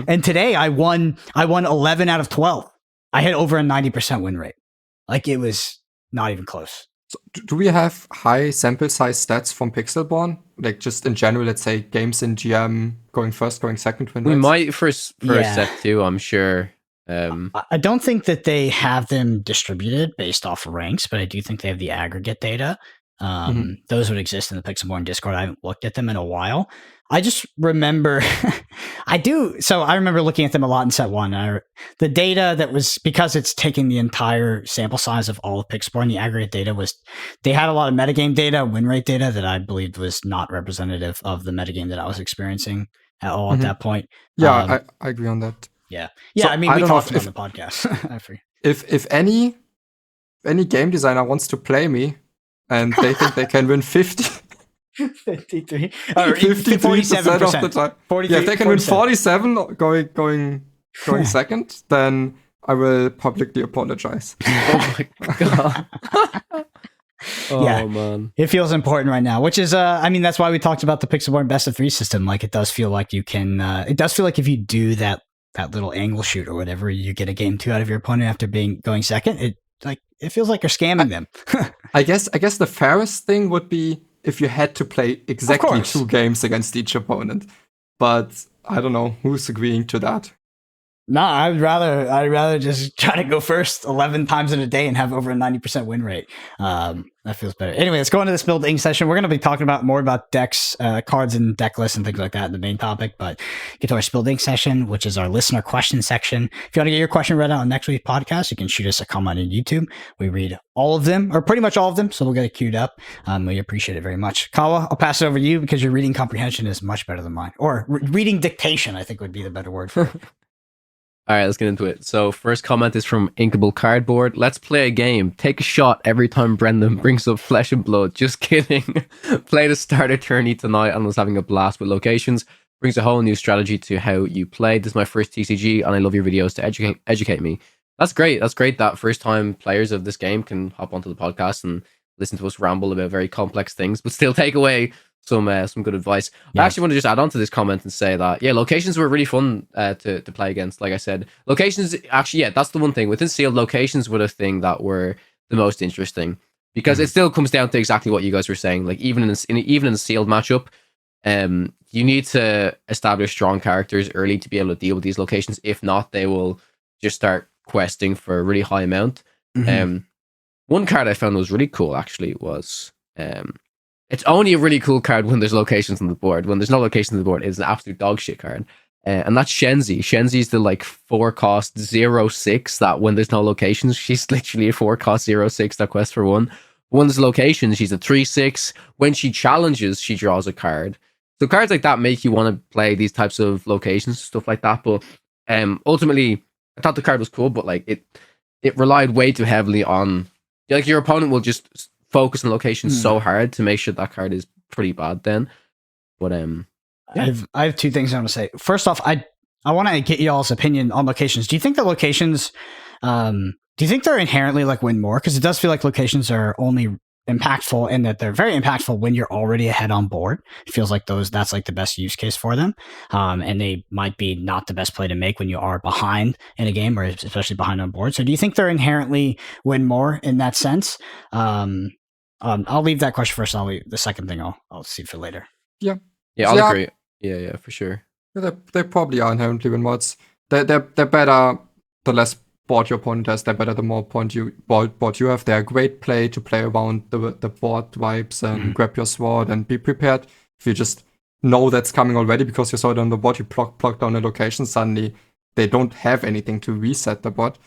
And today I won 11 out of 12. I had over a 90% win rate. Like it was not even close. So do we have high sample size stats from Pixelborn? Like just in general, let's say games in GM going first, going second win rates? We might for step 2, I'm sure. I don't think that they have them distributed based off ranks, but I do think they have the aggregate data. Those would exist in the Pixelborn Discord. I haven't looked at them in a while. I just remember, I remember looking at them a lot in set 1. The data that was, because it's taking the entire sample size of all of Pixelborn, the aggregate data they had a lot of metagame data, win rate data that I believed was not representative of the metagame that I was experiencing at all at that point. Yeah, I agree on that. Yeah. So, I mean, we talked about it on the podcast. I forget. If any game designer wants to play me and they think they can win 53 or 47% of the time. Yeah, if they can win 47 going second, then I will publicly apologize. Oh my god. Man. It feels important right now, which is, that's why we talked about the Pixelborn best of 3 system. Like it does feel like you can, it does feel like if you do that little angle shoot or whatever, you get a game 2 out of your opponent after going second. It feels like you're scamming them. I guess the fairest thing would be if you had to play exactly 2 games against each opponent. But I don't know who's agreeing to that. No, I'd rather just try to go first 11 times in a day and have over a 90% win rate. That feels better. Anyway, let's go into this build ink session. We're going to be talking about more about decks, cards and deck lists and things like that in the main topic, but get to our spilled ink session, which is our listener question section. If you want to get your question read out on next week's podcast, you can shoot us a comment on YouTube. We read all of them, or pretty much all of them, so we'll get it queued up. We appreciate it very much. Kawa, I'll pass it over to you because your reading comprehension is much better than mine. Or reading dictation, I think would be the better word for it. All right, let's get into it. So first comment is from Inkable Cardboard. Let's play a game. Take a shot every time Brendan brings up Flesh and Blood. Just kidding. Play the starter tourney tonight and was having a blast with locations. Brings a whole new strategy to how you play. This is my first TCG and I love your videos to educate me. That's great. That's great that first time players of this game can hop onto the podcast and listen to us ramble about very complex things, but still take away some good advice. Yeah. I actually want to just add on to this comment and say that locations were really fun to play against. Like I said, locations actually, that's the one thing within sealed, locations were the thing that were the most interesting because it still comes down to exactly what you guys were saying. Like even in a sealed matchup, you need to establish strong characters early to be able to deal with these locations. If not, they will just start questing for a really high amount. One card I found was really cool actually was it's only a really cool card when there's locations on the board. When there's no locations on the board, it's an absolute dog shit card. And that's Shenzi. Shenzi's the 4-cost 0/6 that when there's no locations, she's literally a 4-cost 0/6 that quests for 1. When there's locations, she's a 3/6. When she challenges, she draws a card. So cards like that make you want to play these types of locations, stuff like that. But ultimately, I thought the card was cool, but it relied way too heavily on your opponent will just focus on locations so hard to make sure that card is pretty bad then. But I have 2 things I want to say. First off, I want to get y'all's opinion on locations. Do you think that locations do you think they're inherently win more? Because it does feel like locations are only impactful and that they're very impactful when you're already ahead on board. It feels like that's the best use case for them. And they might be not the best play to make when you are behind in a game or especially behind on board. So do you think they're inherently win more in that sense? I'll leave that question first. The second thing I'll see for later. Yeah, I'll agree. Yeah, for sure. They probably are inherently win mods. They're better the less board your opponent has, they're better the more board you have. They're a great play to play around the board vibes and grab your sword and be prepared. If you just know that's coming already because you saw it on the board, you pluck down a location, suddenly they don't have anything to reset the board.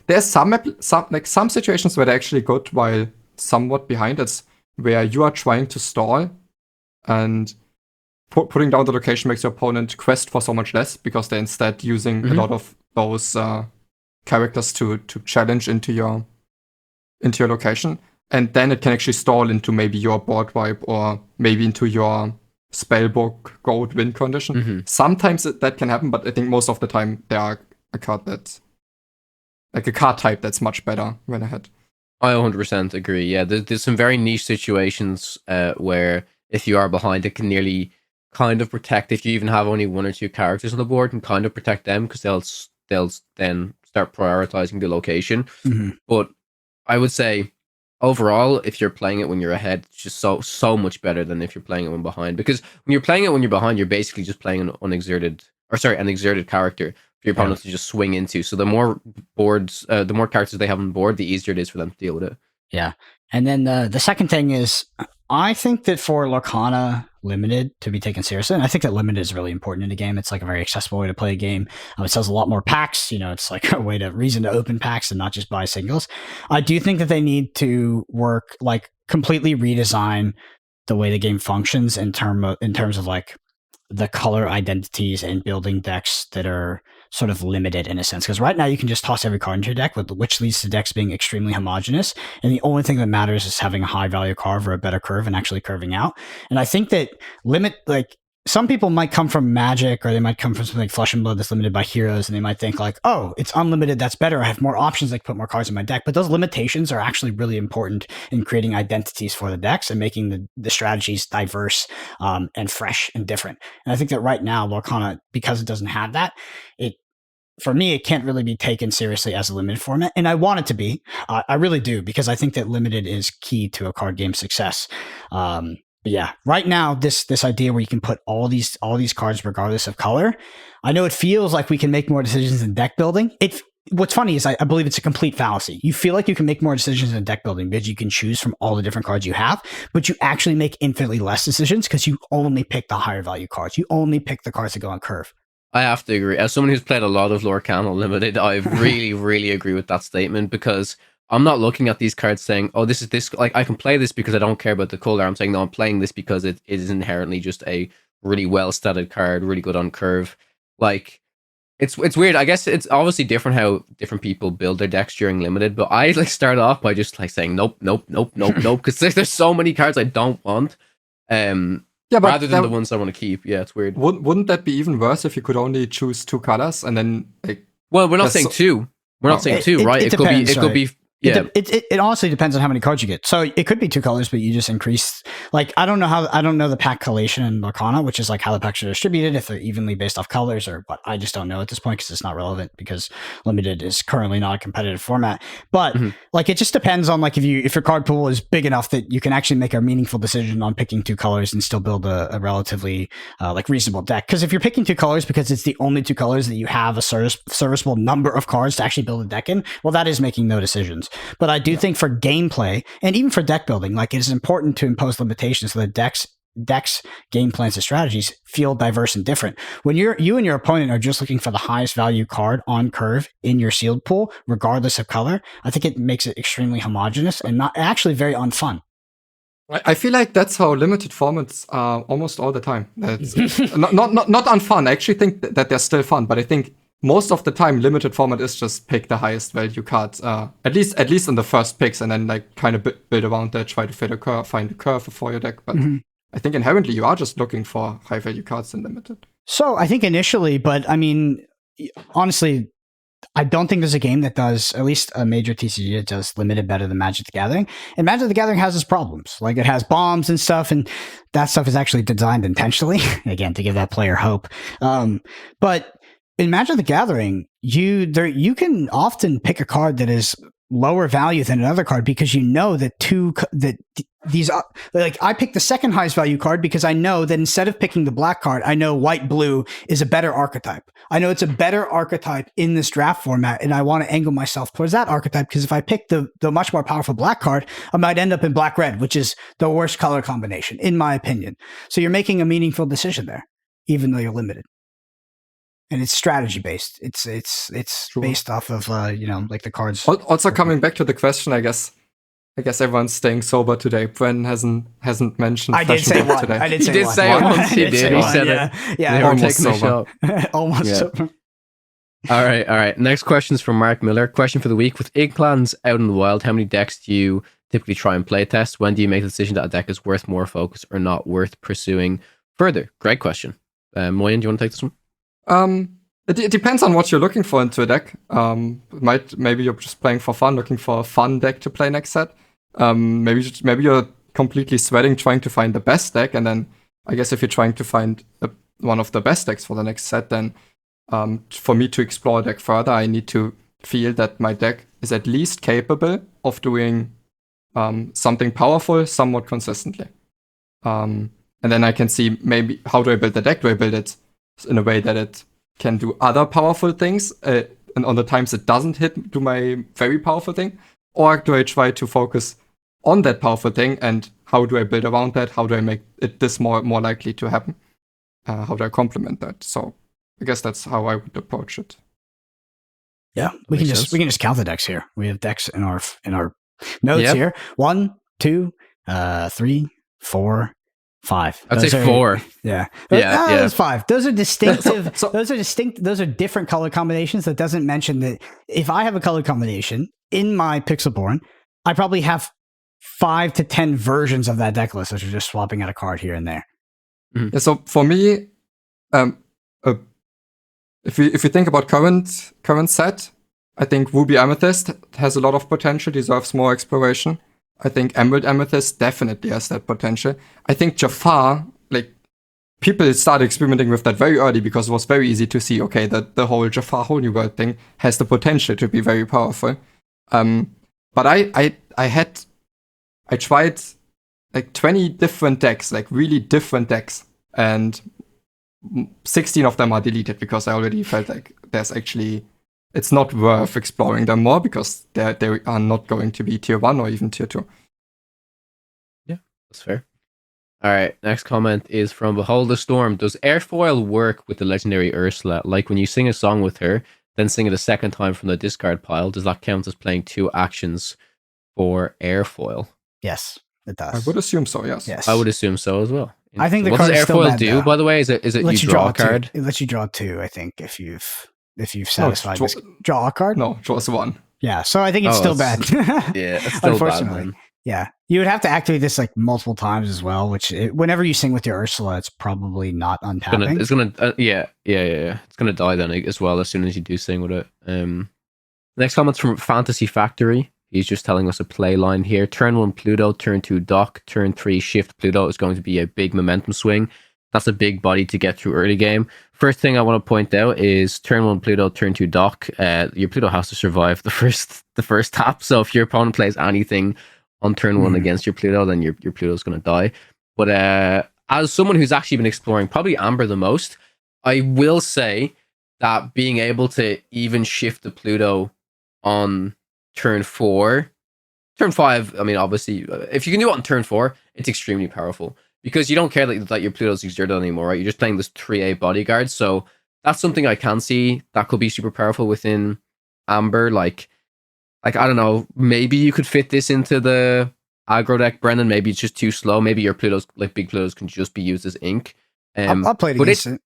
There's some situations where they're actually good while somewhat behind. It's where you are trying to stall and putting down the location makes your opponent quest for so much less because they're instead using a lot of those characters to challenge into your location. and then it can actually stall into maybe your board wipe or maybe into your Spellbook gold win condition. Sometimes that can happen, but I think most of the time there are a card that's like a card type that's much better when ahead. I 100% agree. Yeah, there's some very niche situations where if you are behind, it can nearly kind of protect. If you even have only 1 or 2 characters on the board, and kind of protect them because they'll then start prioritizing the location. But I would say overall, if you're playing it when you're ahead, it's just so much better than if you're playing it when behind. Because when you're playing it when you're behind, you're basically just playing an exerted character for your opponent to just swing into. So the more boards, the more characters they have on board, the easier it is for them to deal with it. Yeah. And then the second thing is, I think that for Lorcana Limited to be taken seriously, and I think that Limited is really important in the game. It's like a very accessible way to play a game. It sells a lot more packs. It's like a reason to open packs and not just buy singles. I do think that they need to work, like, completely redesign the way the game functions in terms of like the color identities and building decks that are sort of limited in a sense. Because right now you can just toss every card into your deck, which leads to decks being extremely homogenous. And the only thing that matters is having a high value card or a better curve and actually curving out. And I think that some people might come from Magic, or they might come from something like Flesh and Blood that's limited by heroes, and they might think like, oh, it's unlimited, that's better. I have more options, I can put more cards in my deck. But those limitations are actually really important in creating identities for the decks and making the strategies diverse and fresh and different. And I think that right now, Lorcana, because it doesn't have that, for me, it can't really be taken seriously as a limited format. And I want it to be. I really do, because I think that limited is key to a card game success. But yeah, right now, this idea where you can put all these cards regardless of color, I know it feels like we can make more decisions in deck building. What's funny is I believe it's a complete fallacy. You feel like you can make more decisions in deck building because you can choose from all the different cards you have, but you actually make infinitely less decisions because you only pick the higher value cards. You only pick the cards that go on curve. I have to agree. As someone who's played a lot of Lorcana Limited, I really, really agree with that statement, because I'm not looking at these cards saying, oh, this is this, like, I can play this because I don't care about the color. I'm saying, no, I'm playing this because it is inherently just a really well-statted card, really good on curve. Like, it's weird. I guess it's obviously different how different people build their decks during Limited, but I start off by just saying, nope, because there's so many cards I don't want. Yeah, but rather than the ones I want to keep. Yeah, it's weird. Wouldn't that be even worse if you could only choose 2 colors and then Well, we're not saying 2. We're not saying 2, right? It could be. Yeah. It honestly depends on how many cards you get. So it could be 2 colors, but you just increase. Like, I don't know the pack collation in Lorcana, which is like how the packs are distributed, if they're evenly based off colors or what. I just don't know at this point because it's not relevant, because Limited is currently not a competitive format. But like, it just depends on like if your card pool is big enough that you can actually make a meaningful decision on picking 2 colors and still build a relatively like reasonable deck. Because if you're picking 2 colors because it's the only 2 colors that you have a serviceable number of cards to actually build a deck in, well, that is making no decisions. But I do think for gameplay and even for deck building, like, it is important to impose limitations so that decks, game plans, and strategies feel diverse and different. When you and your opponent are just looking for the highest value card on curve in your sealed pool, regardless of color, I think it makes it extremely homogenous and not actually very unfun. I feel like that's how limited formats are almost all the time. That's not unfun. I actually think that they're still fun, but I think most of the time, limited format is just pick the highest value cards, at least in the first picks, and then like kind of build around that, try to fit a curve, find a curve for your deck. But I think inherently you are just looking for high value cards in limited. So I think initially, but I mean, honestly, I don't think there's a game that does, at least a major TCG, that does limited better than Magic the Gathering. And Magic the Gathering has its problems. Like, it has bombs and stuff, and that stuff is actually designed intentionally, again, to give that player hope. But in Magic the Gathering, you can often pick a card that is lower value than another card because you know that I picked the second highest value card because I know that instead of picking the black card, I know white-blue is a better archetype. I know it's a better archetype in this draft format, and I want to angle myself towards that archetype, because if I pick the much more powerful black card, I might end up in black-red, which is the worst color combination, in my opinion. So you're making a meaningful decision there, even though you're limited. And it's strategy based. It's based off of like the cards. Also, coming back to the question, I guess everyone's staying sober today. Bren hasn't mentioned. I did say one today. He did say it once. He did. He said it. Yeah, they were taking the shot. Almost sober. All right. Next question is from Mark Miller. Question for the week: with Inklands out in the wild, how many decks do you typically try and play test? When do you make the decision that a deck is worth more focus or not worth pursuing further? Great question. Moyen, do you want to take this one? It depends on what you're looking for into a deck. Maybe you're just playing for fun, looking for a fun deck to play next set. Maybe you're completely sweating trying to find the best deck, and then I guess if you're trying to find one of the best decks for the next set, then for me to explore a deck further, I need to feel that my deck is at least capable of doing something powerful somewhat consistently. And then I can see maybe how do I build the deck? Do I build it in a way that it can do other powerful things, and on the times it doesn't do my very powerful thing? Or do I try to focus on that powerful thing, and how do I build around that? How do I make this more likely to happen? How do I complement that? So I guess that's how I would approach it. Yeah, we can just count the decks here. We have decks in our notes here. 1, 2, 3, 4, 5. I'd say 4. Yeah. Yeah. Those 5. Those are distinctive. Those are different color combinations. That doesn't mention that if I have a color combination in my Pixelborn, I probably have 5 to 10 versions of that deck list, which are just swapping out a card here and there. Mm-hmm. Yeah, so for me, if you think about current set, I think Ruby Amethyst has a lot of potential, deserves more exploration. I think Emerald Amethyst definitely has that potential. I think Jafar, like, people started experimenting with that very early because it was very easy to see, okay, that the whole Jafar Whole New World thing has the potential to be very powerful. But I tried like 20 different decks, like really different decks, and 16 of them are deleted because I already felt like it's not worth exploring them more because they are not going to be tier 1 or even tier 2. Yeah, that's fair. All right, next comment is from Behold the Storm. Does airfoil work with the legendary Ursula? Like when you sing a song with her, then sing it a second time from the discard pile, does that count as playing 2 actions for airfoil? Yes, it does. I would assume so, yes. I would assume so as well. I think the what card does is still airfoil bad, do, though. by the way? Is it you draw a card? It lets you draw 2, I think, if you've satisfied this. Draw a card? No, draws 1. Yeah, so I think it's still bad. Yeah, it's still unfortunately. Bad, yeah, you would have to activate this like multiple times as well, which whenever you sing with your Ursula, it's probably not untapping. It's gonna it's gonna die then as well as soon as you do sing with it. Next comment's from Fantasy Factory. He's just telling us a play line here. Turn 1 Pluto, turn 2 Dock, turn 3 Shift Pluto is going to be a big momentum swing. That's a big body to get through early game. First thing I want to point out is turn 1 Pluto, turn 2 Dock. Your Pluto has to survive the first tap. So if your opponent plays anything on turn 1 against your Pluto, then your Pluto's going to die. But as someone who's actually been exploring probably Amber the most, I will say that being able to even shift the Pluto on turn 4, turn 5, I mean, obviously, if you can do it on turn 4, it's extremely powerful because you don't care that your Pluto's exerted anymore, right? You're just playing this 3A bodyguard. So that's something I can see that could be super powerful within Amber. Like I don't know, maybe you could fit this into the aggro deck, Brendan. Maybe it's just too slow. Maybe your Pluto's, like big Pluto's, can just be used as ink. I'll play it against it.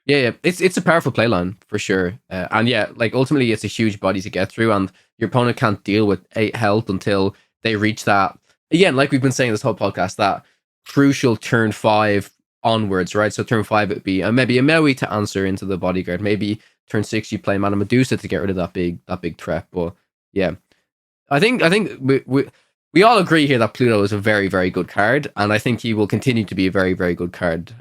Yeah, it's a powerful playline for sure. And yeah, like ultimately it's a huge body to get through, and your opponent can't deal with 8 health until they reach that. Again, like we've been saying this whole podcast, that crucial turn 5 onwards, right? So turn 5 it would be maybe a Maui to answer into the bodyguard. Maybe turn 6 you play Madam Medusa to get rid of that big threat. But yeah, I think we all agree here that Pluto is a very, very good card, and I think he will continue to be a very, very good card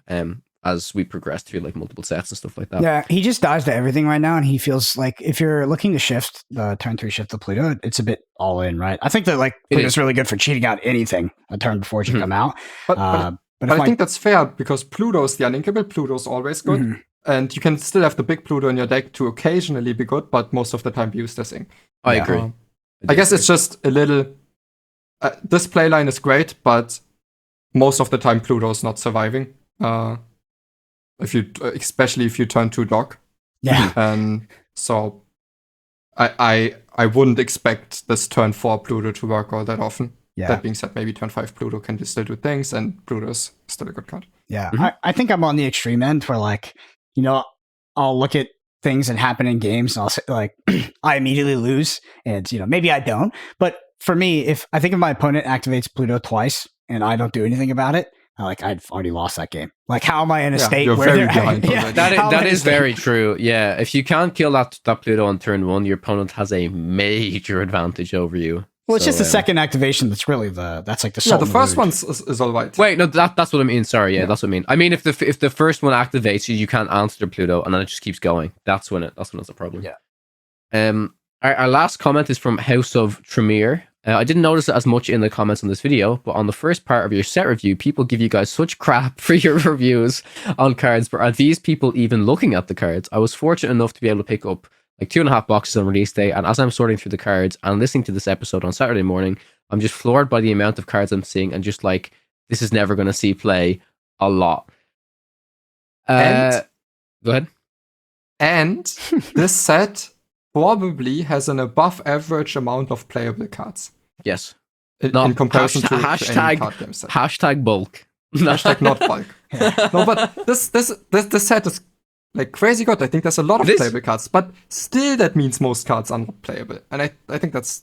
as we progress through like multiple sets and stuff like that. Yeah, he just dies to everything right now, and he feels like if you're looking to shift the turn 3 shift to Pluto, it's a bit all in, right? I think that like Pluto's really good for cheating out anything a turn before it should come out. But I think that's fair because Pluto's the uninkable. Pluto's always good. And you can still have the big Pluto in your deck to occasionally be good, but most of the time be used as ink. I agree. I guess it's just a little... this playline is great, but most of the time Pluto's not surviving. Especially if you turn 2 Dock. Yeah. And so I wouldn't expect this turn 4 Pluto to work all that often. Yeah. That being said, maybe turn 5 Pluto can still do things, and Pluto's still a good card. Yeah. I think I'm on the extreme end where like, you know, I'll look at things that happen in games and I'll say like I immediately lose, and you know, maybe I don't, but for me, if I think if my opponent activates Pluto twice and I don't do anything about it, I've already lost that game. Like, how am I in a state you're where very they're behind already. That is very true. Yeah, if you can't kill that Pluto on turn 1, your opponent has a major advantage over you. Well, it's just the second activation that's really that's like the Yeah, the first one is all right. Wait, no, that's what I mean. Sorry, that's what I mean. I mean, if the first one activates you can't answer the Pluto, and then it just keeps going. That's when it's a problem. Yeah. Our last comment is from House of Tremere. I didn't notice it as much in the comments on this video, but on the first part of your set review, people give you guys such crap for your reviews on cards. But are these people even looking at the cards? I was fortunate enough to be able to pick up like 2.5 boxes on release day, and as I'm sorting through the cards and listening to this episode on Saturday morning, I'm just floored by the amount of cards I'm seeing, and just like, this is never going to see play a lot. Go ahead. And this set probably has an above average amount of playable cards. Yes. In comparison to any hashtag card game set. hashtag bulk. Hashtag not bulk. No, but this set is like crazy good. I think there's a lot of playable cards, but still that means most cards are not playable, and I think that's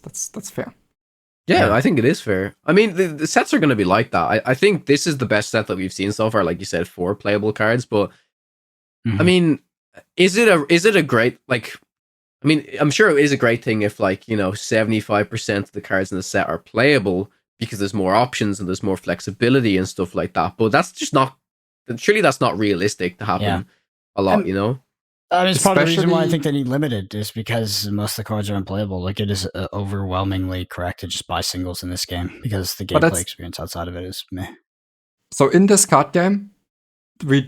fair. Yeah, I think it is fair. I mean, the sets are going to be like that. I think this is the best set that we've seen so far, like you said, 4 playable cards. But I mean, is it a great, like? I mean, I'm sure it is a great thing if, like, 75% of the cards in the set are playable because there's more options and there's more flexibility and stuff like that. But that's just not. Surely that's not realistic to happen a lot. I mean, it's part of the reason why I think they need limited is because most of the cards are unplayable. Like, it is overwhelmingly correct to just buy singles in this game because the gameplay experience outside of it is meh. So in this card game, we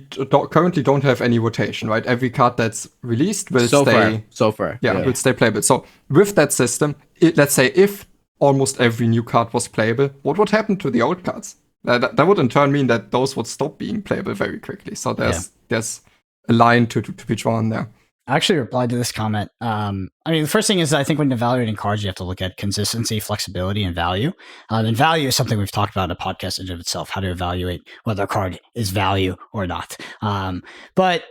currently don't have any rotation, right? Every card that's released will stay. So far. Yeah, will stay playable. So with that system, let's say if almost every new card was playable, what would happen to the old cards? That would in turn mean that those would stop being playable very quickly. So there's a line to be drawn there. I actually replied to this comment. I mean, the first thing is I think when evaluating cards, you have to look at consistency, flexibility, and value. And value is something we've talked about in a podcast in of itself, how to evaluate whether a card is value or not. But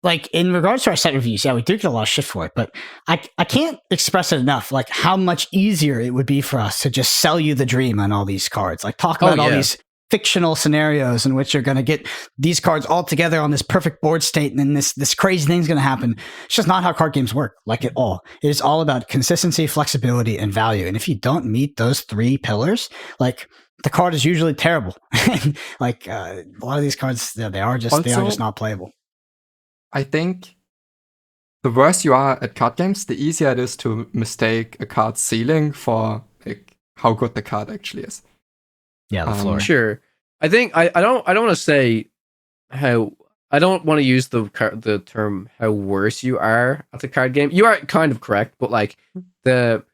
like in regards to our set reviews, we do get a lot of shit for it, but I can't express it enough, like how much easier it would be for us to just sell you the dream on all these cards. Like talk about all these fictional scenarios in which you're going to get these cards all together on this perfect board state, and then this crazy thing's going to happen. It's just not how card games work, like at all. It is all about consistency, flexibility, and value. And if you don't meet those 3 pillars, like the card is usually terrible. Like a lot of these cards, they are just not playable. I think the worse you are at card games, the easier it is to mistake a card's ceiling for like how good the card actually is. Yeah, the floor. Sure. I think I don't want to say how. I don't want to use the term how worse you are at the card game. You are kind of correct, but like the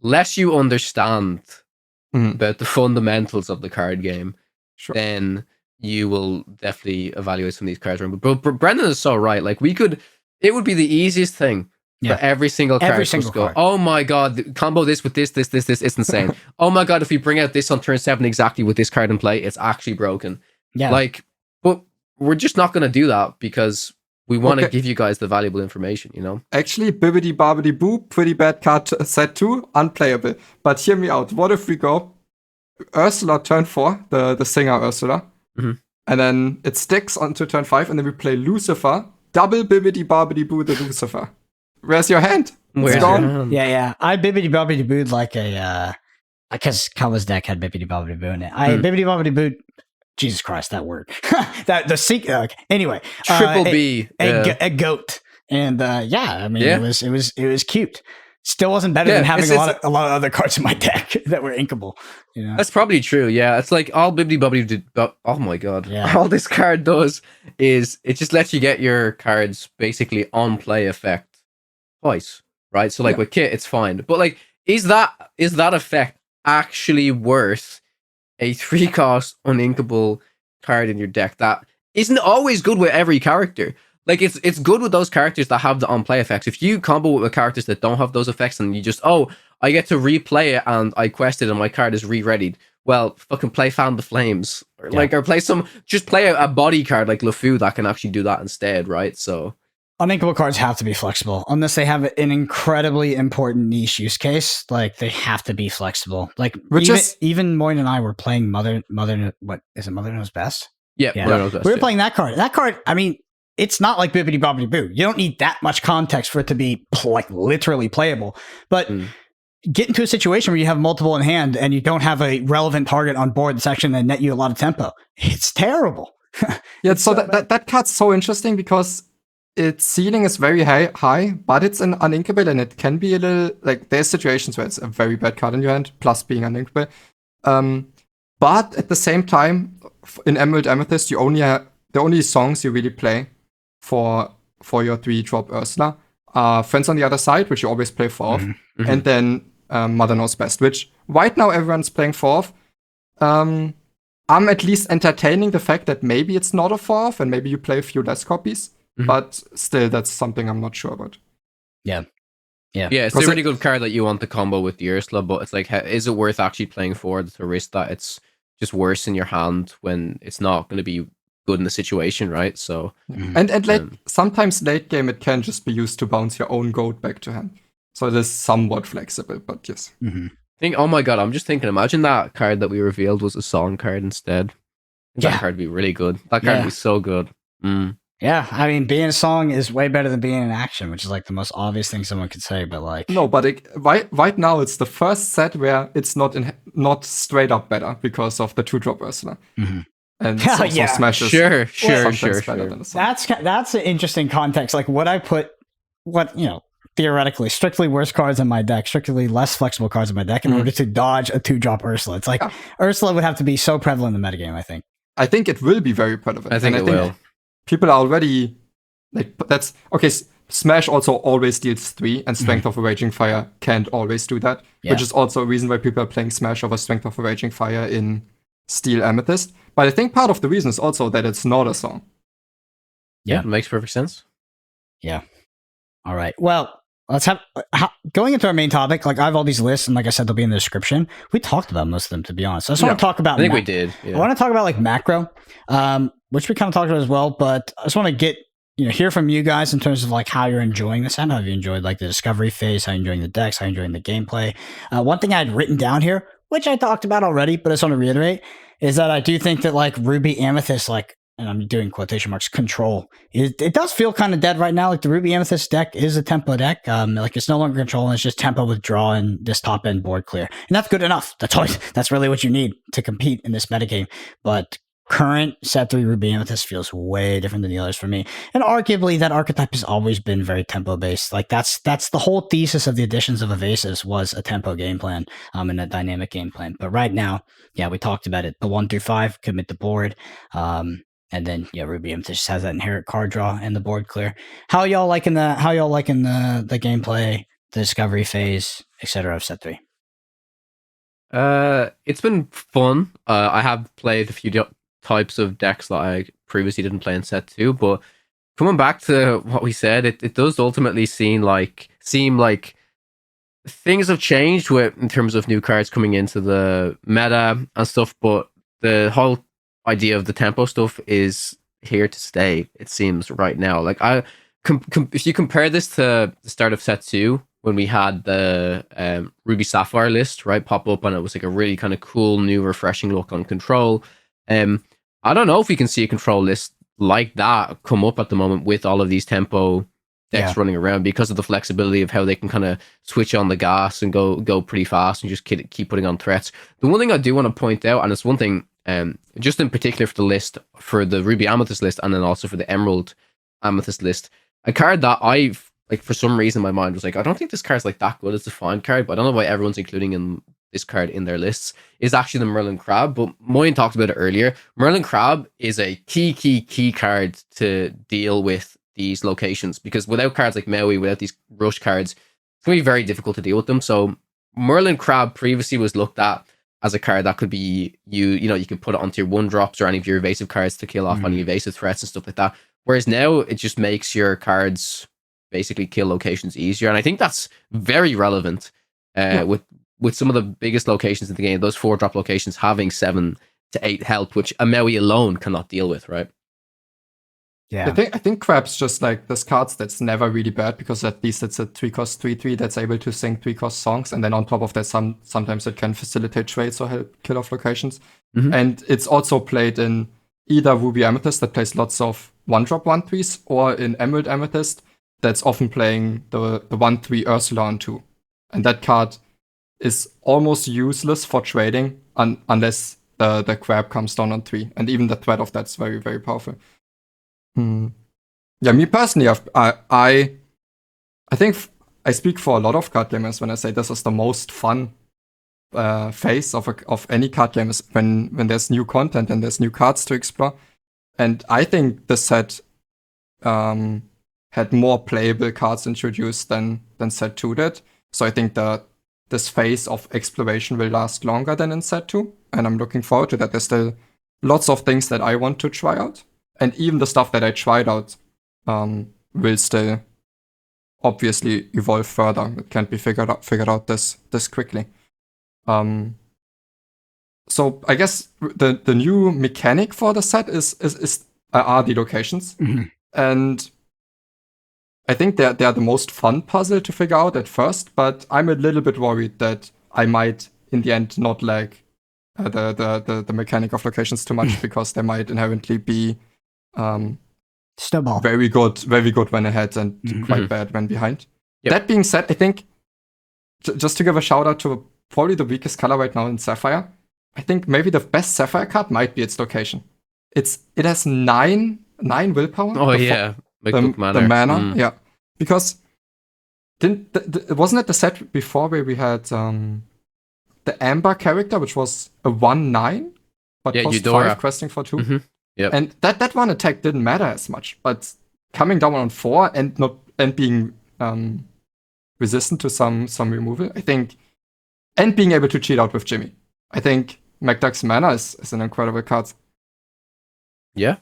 less you understand about the fundamentals of the card game, then you will definitely evaluate some of these cards wrong. But Brendan is so right. Like it would be the easiest thing. For every single card to go, oh my god, combo this with this, it's insane. Oh my god, if we bring out this on turn 7 exactly with this card in play, it's actually broken. Yeah. Like, but we're just not going to do that because we want to give you guys the valuable information, Actually, Bibbidi Bobbidi Boo, pretty bad card set 2, unplayable. But hear me out. What if we go Ursula turn 4, the singer Ursula, and then it sticks onto turn 5, and then we play Lucifer, double Bibbidi Bobbidi Boo the Lucifer. Where's your hand? Where's your hand? Yeah. I bibbidi bobbidi booed like because Kawa's deck had bibbidi bobbidi boo in it. I bibbidi bobbidi booed. Jesus Christ, that word. Anyway, triple B, a goat, and I mean it was cute. Still wasn't better than having a lot of other cards in my deck that were inkable. That's probably true. Yeah, it's like all bibbidi bobbidi did. Oh my god! Yeah. All this card does is it just lets you get your cards basically on play effect twice, right? So like with Kit, it's fine, but like, is that effect actually worth a 3-cost uninkable card in your deck that isn't always good with every character? Like it's good with those characters that have the on play effects. If you combo with characters that don't have those effects and you just I get to replay it and I quested and my card is re-readied. Well, fucking play Fan the Flames or play a body card like LeFou that can actually do that instead, right? So Uninkable cards have to be flexible unless they have an incredibly important niche use case. Like they have to be flexible. Like even Moyen and I were playing Mother. What is it? Mother Knows Best. Yeah. We were playing that card. That card. I mean, it's not like Bibbidi Bobbidi Boo. You don't need that much context for it to be like literally playable. But get into a situation where you have multiple in hand and you don't have a relevant target on board that's actually going to net you a lot of tempo. It's terrible. Yeah. So that card's so interesting because its ceiling is very high, but it's an uninkable, and it can be a little like there's situations where it's a very bad card in your hand, plus being uninkable. But at the same time, in Emerald Amethyst, you only have the only songs you really play for your 3-drop Ursula are Friends on the Other Side, which you always play 4th, and then Mother Knows Best, which right now everyone's playing 4th. I'm at least entertaining the fact that maybe it's not a 4th, and maybe you play a few less copies. But still, that's something I'm not sure about. Yeah. It's a really good card that you want to combo with the Ursula, but it's like, is it worth actually playing forward to risk that it's just worse in your hand when it's not going to be good in the situation, right? So and like sometimes late game it can just be used to bounce your own gold back to hand, so it is somewhat flexible. But yes, oh my god, I'm just thinking. Imagine that card that we revealed was a song card instead. That card would be really good. That card would be so good. Yeah, I mean, being a song is way better than being an action, which is like the most obvious thing someone could say. But like, no, but right now it's the first set where it's not straight up better because of the 2-drop Ursula. And so smashes. Sure. Better than a song. That's an interesting context. Like, would I put theoretically strictly worse cards in my deck, strictly less flexible cards in my deck in order to dodge a 2-drop Ursula? It's like Ursula would have to be so prevalent in the metagame. I think it will be very prevalent. I think it will. People are already like, that's okay. Smash also always deals 3, and Strength of a Raging Fire can't always do that, which is also a reason why people are playing Smash over Strength of a Raging Fire in Steel Amethyst. But I think part of the reason is also that it's not a song. Yeah, it makes perfect sense. Yeah. All right. Well, let's have going into our main topic. Like, I have all these lists, and like I said, they'll be in the description. We talked about most of them, to be honest. So I just want to talk about. I think we did. I want to talk about like macro, which we kind of talked about as well. But I just want to get hear from you guys in terms of like how you're enjoying this and how have you enjoyed like the discovery phase, how you're enjoying the decks, how you're enjoying the gameplay. One thing I had written down here, which I talked about already, but I just want to reiterate, is that I do think that like Ruby Amethyst, like, and I'm doing quotation marks, control, it does feel kind of dead right now. Like the Ruby Amethyst deck is a tempo deck. Like it's no longer control, and it's just tempo with draw and this top end board clear. And that's good enough. That's really what you need to compete in this metagame. But current set 3 Ruby Amethyst feels way different than the others for me. And arguably that archetype has always been very tempo based. Like that's the whole thesis of the additions of Evasives was a tempo game plan, and a dynamic game plan. But right now, we talked about it. The 1 through 5 commit the board. And then Ruby Amethyst just has that inherent card draw and the board clear. How y'all liking the gameplay, the discovery phase, etc. of set 3? It's been fun. I have played a few types of decks that I previously didn't play in set 2, but coming back to what we said, it does ultimately seem like things have changed in terms of new cards coming into the meta and stuff, but the whole idea of the tempo stuff is here to stay, it seems, right now. Like if you compare this to the start of set 2, when we had the Ruby Sapphire list, right, pop up, and it was like a really kind of cool, new, refreshing look on control. I don't know if we can see a control list like that come up at the moment with all of these tempo decks running around because of the flexibility of how they can kind of switch on the gas and go pretty fast and just keep putting on threats. The one thing I do want to point out, and it's one thing just in particular for the list, for the Ruby Amethyst list, and then also for the Emerald Amethyst list, a card that I've, like, for some reason my mind was like, I don't think this card's like that good. It's a fine card, but I don't know why everyone's including this card in their lists, is actually the Merlin Crab. But Moyen talked about it earlier. Merlin Crab is a key card to deal with these locations, because without cards like Maui, without these rush cards, it's going to be very difficult to deal with them. So Merlin Crab previously was looked at as a card that could be, you could put it onto your 1-drops or any of your evasive cards to kill off any evasive threats and stuff like that. Whereas now it just makes your cards basically kill locations easier. And I think that's very relevant with some of the biggest locations in the game, those 4-drop locations having 7 to 8 health, which a Maui alone cannot deal with, right? Yeah. I think Crab's just like this cards that's never really bad because at least it's a 3-cost 3/3 that's able to sing 3-cost songs, and then on top of that, sometimes it can facilitate trades or help kill off locations. Mhm. And it's also played in either Ruby Amethyst that plays lots of 1-drop 1/3s, or in Emerald Amethyst that's often playing the 1/3 Ursula on 2. And that card is almost useless for trading unless the Crab comes down on 3. And even the threat of that's very, very powerful. Yeah, me personally, I think I speak for a lot of card gamers when I say this is the most fun phase of any card game is when there's new content and there's new cards to explore. And I think this set had more playable cards introduced than set 2 did. So I think this phase of exploration will last longer than in set 2. And I'm looking forward to that. There's still lots of things that I want to try out. And even the stuff that I tried out will still obviously evolve further. It can't be figured out this quickly. So I guess the new mechanic for the set are the locations. Mm-hmm. And I think they are the most fun puzzle to figure out at first, but I'm a little bit worried that I might in the end not like the mechanic of locations too much because they might inherently be Snowball. very good when ahead and quite bad when behind. Yep. That being said, I think just to give a shout out to probably the weakest color right now in Sapphire, I think maybe the best Sapphire card might be its location. It has 9 willpower. Oh yeah, the mana. Yeah, because wasn't it the set before where we had the Amber character, which was a 1/9, but cost Eudora. 5 questing for 2. Mm-hmm. Yep. And that one attack didn't matter as much, but coming down on 4 and being resistant to some removal, I think, and being able to cheat out with Jimmy, I think McDuck's mana is an incredible card. Yeah,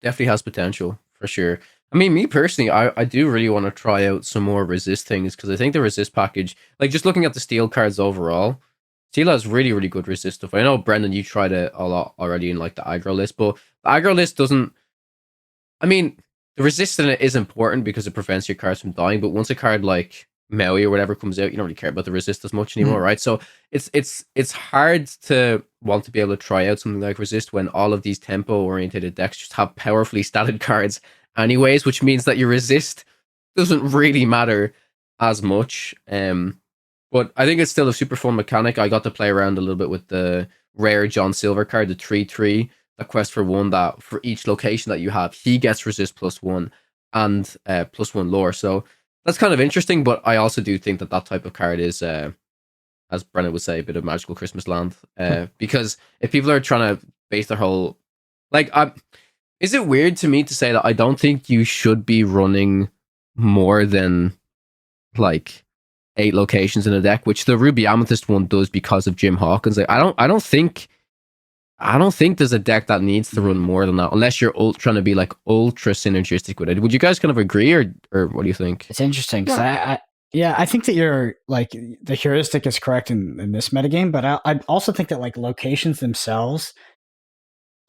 definitely has potential for sure. I mean, me personally, I do really want to try out some more resist things because I think the resist package, like just looking at the steel cards overall, steel has really, really good resist stuff. I know, Brendan, you tried it a lot already in like the aggro list, but the aggro list doesn't. I mean, the resist in it is important because it prevents your cards from dying, but once a card like Maui or whatever comes out, you don't really care about the resist as much anymore, right? So it's hard to want to be able to try out something like resist when all of these tempo oriented decks just have powerfully statted cards anyways, which means that your resist doesn't really matter as much. But I think it's still a super fun mechanic. I got to play around a little bit with the rare John Silver card, the 3/3, a quest for 1 that for each location that you have, he gets resist +1 and +1 lore. So that's kind of interesting, but I also do think that type of card is, as Brennan would say, a bit of magical Christmas land. Because if people are trying to base their whole... Like, is it weird to me to say that I don't think you should be running more than, like, 8 locations in a deck, which the Ruby Amethyst one does because of Jim Hawkins. Like, I don't think there's a deck that needs to run more than that, unless you're trying to be like ultra synergistic with it. Would you guys kind of agree, or what do you think? It's interesting because I think that you're like the heuristic is correct in this metagame, but I also think that like locations themselves,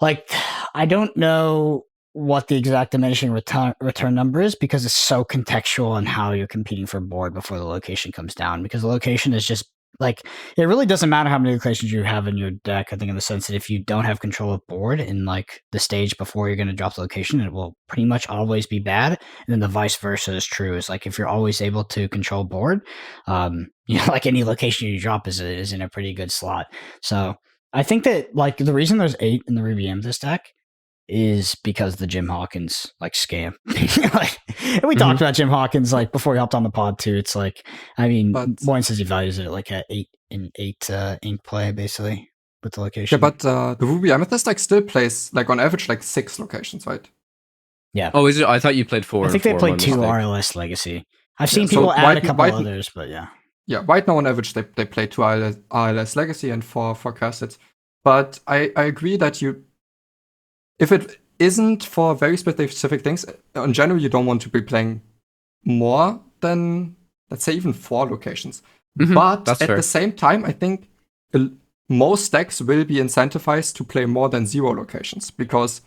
like I don't know what the exact diminishing return number is because it's so contextual on how you're competing for board before the location comes down, because the location is just like, it really doesn't matter how many locations you have in your deck. I think in the sense that if you don't have control of board in like the stage before you're going to drop the location, it will pretty much always be bad. And then the vice versa is true. It's like if you're always able to control board, like any location you drop is in a pretty good slot. So I think that like the reason there's 8 in the Ruby Amethyst deck is because the Jim Hawkins like scam. Like, and we talked about Jim Hawkins like before he hopped on the pod too. It's like, I mean, Moyen says he values it like at 8 ink play basically with the location. Yeah, but the Ruby Amethyst like still plays like on average like 6 locations, right? Yeah. Oh, is it? I thought you played 4. I think they played 2 RLS Legacy. I've seen people add a couple others, but yeah. Yeah, right now on average they play 2 RLS Legacy and 4 Cassettes. But I agree that if it isn't for very specific things, in general, you don't want to be playing more than, let's say, even 4 locations. But at the same time, I think most decks will be incentivized to play more than 0 locations, because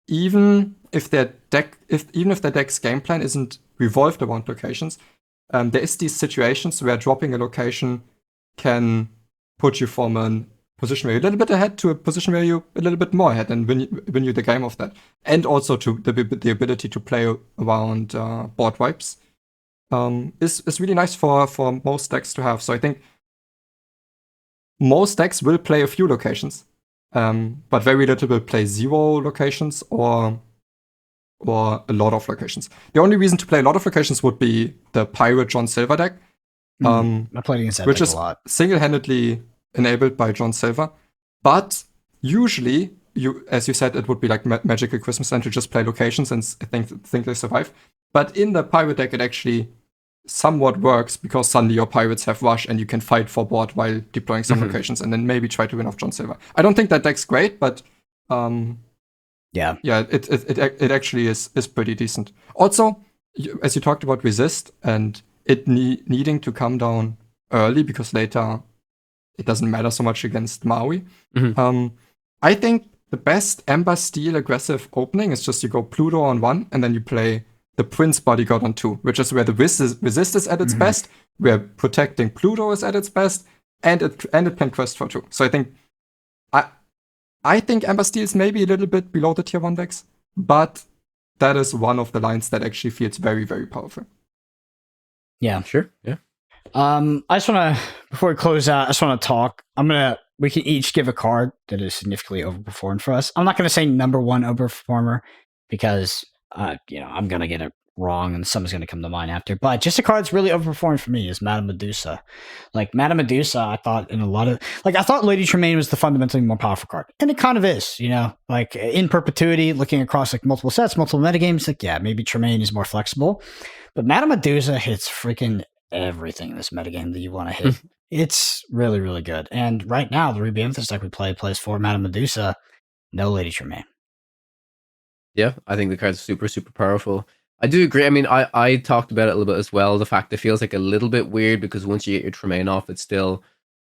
even if their deck's game plan isn't revolved around locations, there is these situations where dropping a location can put you from a position where you're a little bit ahead to a position where you're a little bit more ahead and win you the game of that. And also to the ability to play around board wipes is really nice for most decks to have. So I think most decks will play a few locations, but very little will play 0 locations or a lot of locations. The only reason to play a lot of locations would be the Pirate John Silver deck, I played against that which deck is a lot. single-handedly enabled by John Silver. But usually, as you said, it would be like Magical Christmas Land to just play locations and think they survive. But in the Pirate deck, it actually somewhat works because suddenly your pirates have rush and you can fight for board while deploying some locations and then maybe try to win off John Silver. I don't think that deck's great, but it actually is pretty decent. Also, as you talked about resist and it needing to come down early because later it doesn't matter so much against Maui. I think the best Ember Steel aggressive opening is just you go Pluto on 1 and then you play the Prince Bodyguard on 2, which is where the resist is at its best, where protecting Pluto is at its best, and it can quest for 2. So I think Ember Steel is maybe a little bit below the tier 1 decks, but that is one of the lines that actually feels very, very powerful. Yeah. Sure. Yeah. I just want to, before we close out, I just want to talk. We can each give a card that is significantly overperformed for us. I'm not going to say number 1 overperformer because, I'm going to get it wrong and someone's going to come to mind after. But just a card that's really overperformed for me is Madam Medusa. Like, Madam Medusa, I thought I thought Lady Tremaine was the fundamentally more powerful card. And it kind of is, like in perpetuity, looking across like multiple sets, multiple metagames, like, yeah, maybe Tremaine is more flexible. But Madam Medusa hits freaking everything in this metagame that you want to hit. It's really, really good. And right now, the Ruby Amethyst deck we play plays for Madam Medusa, no Lady Tremaine. Yeah, I think the card's super, super powerful. I do agree. I mean, I talked about it a little bit as well. The fact that it feels like a little bit weird because once you get your Tremaine off, it's still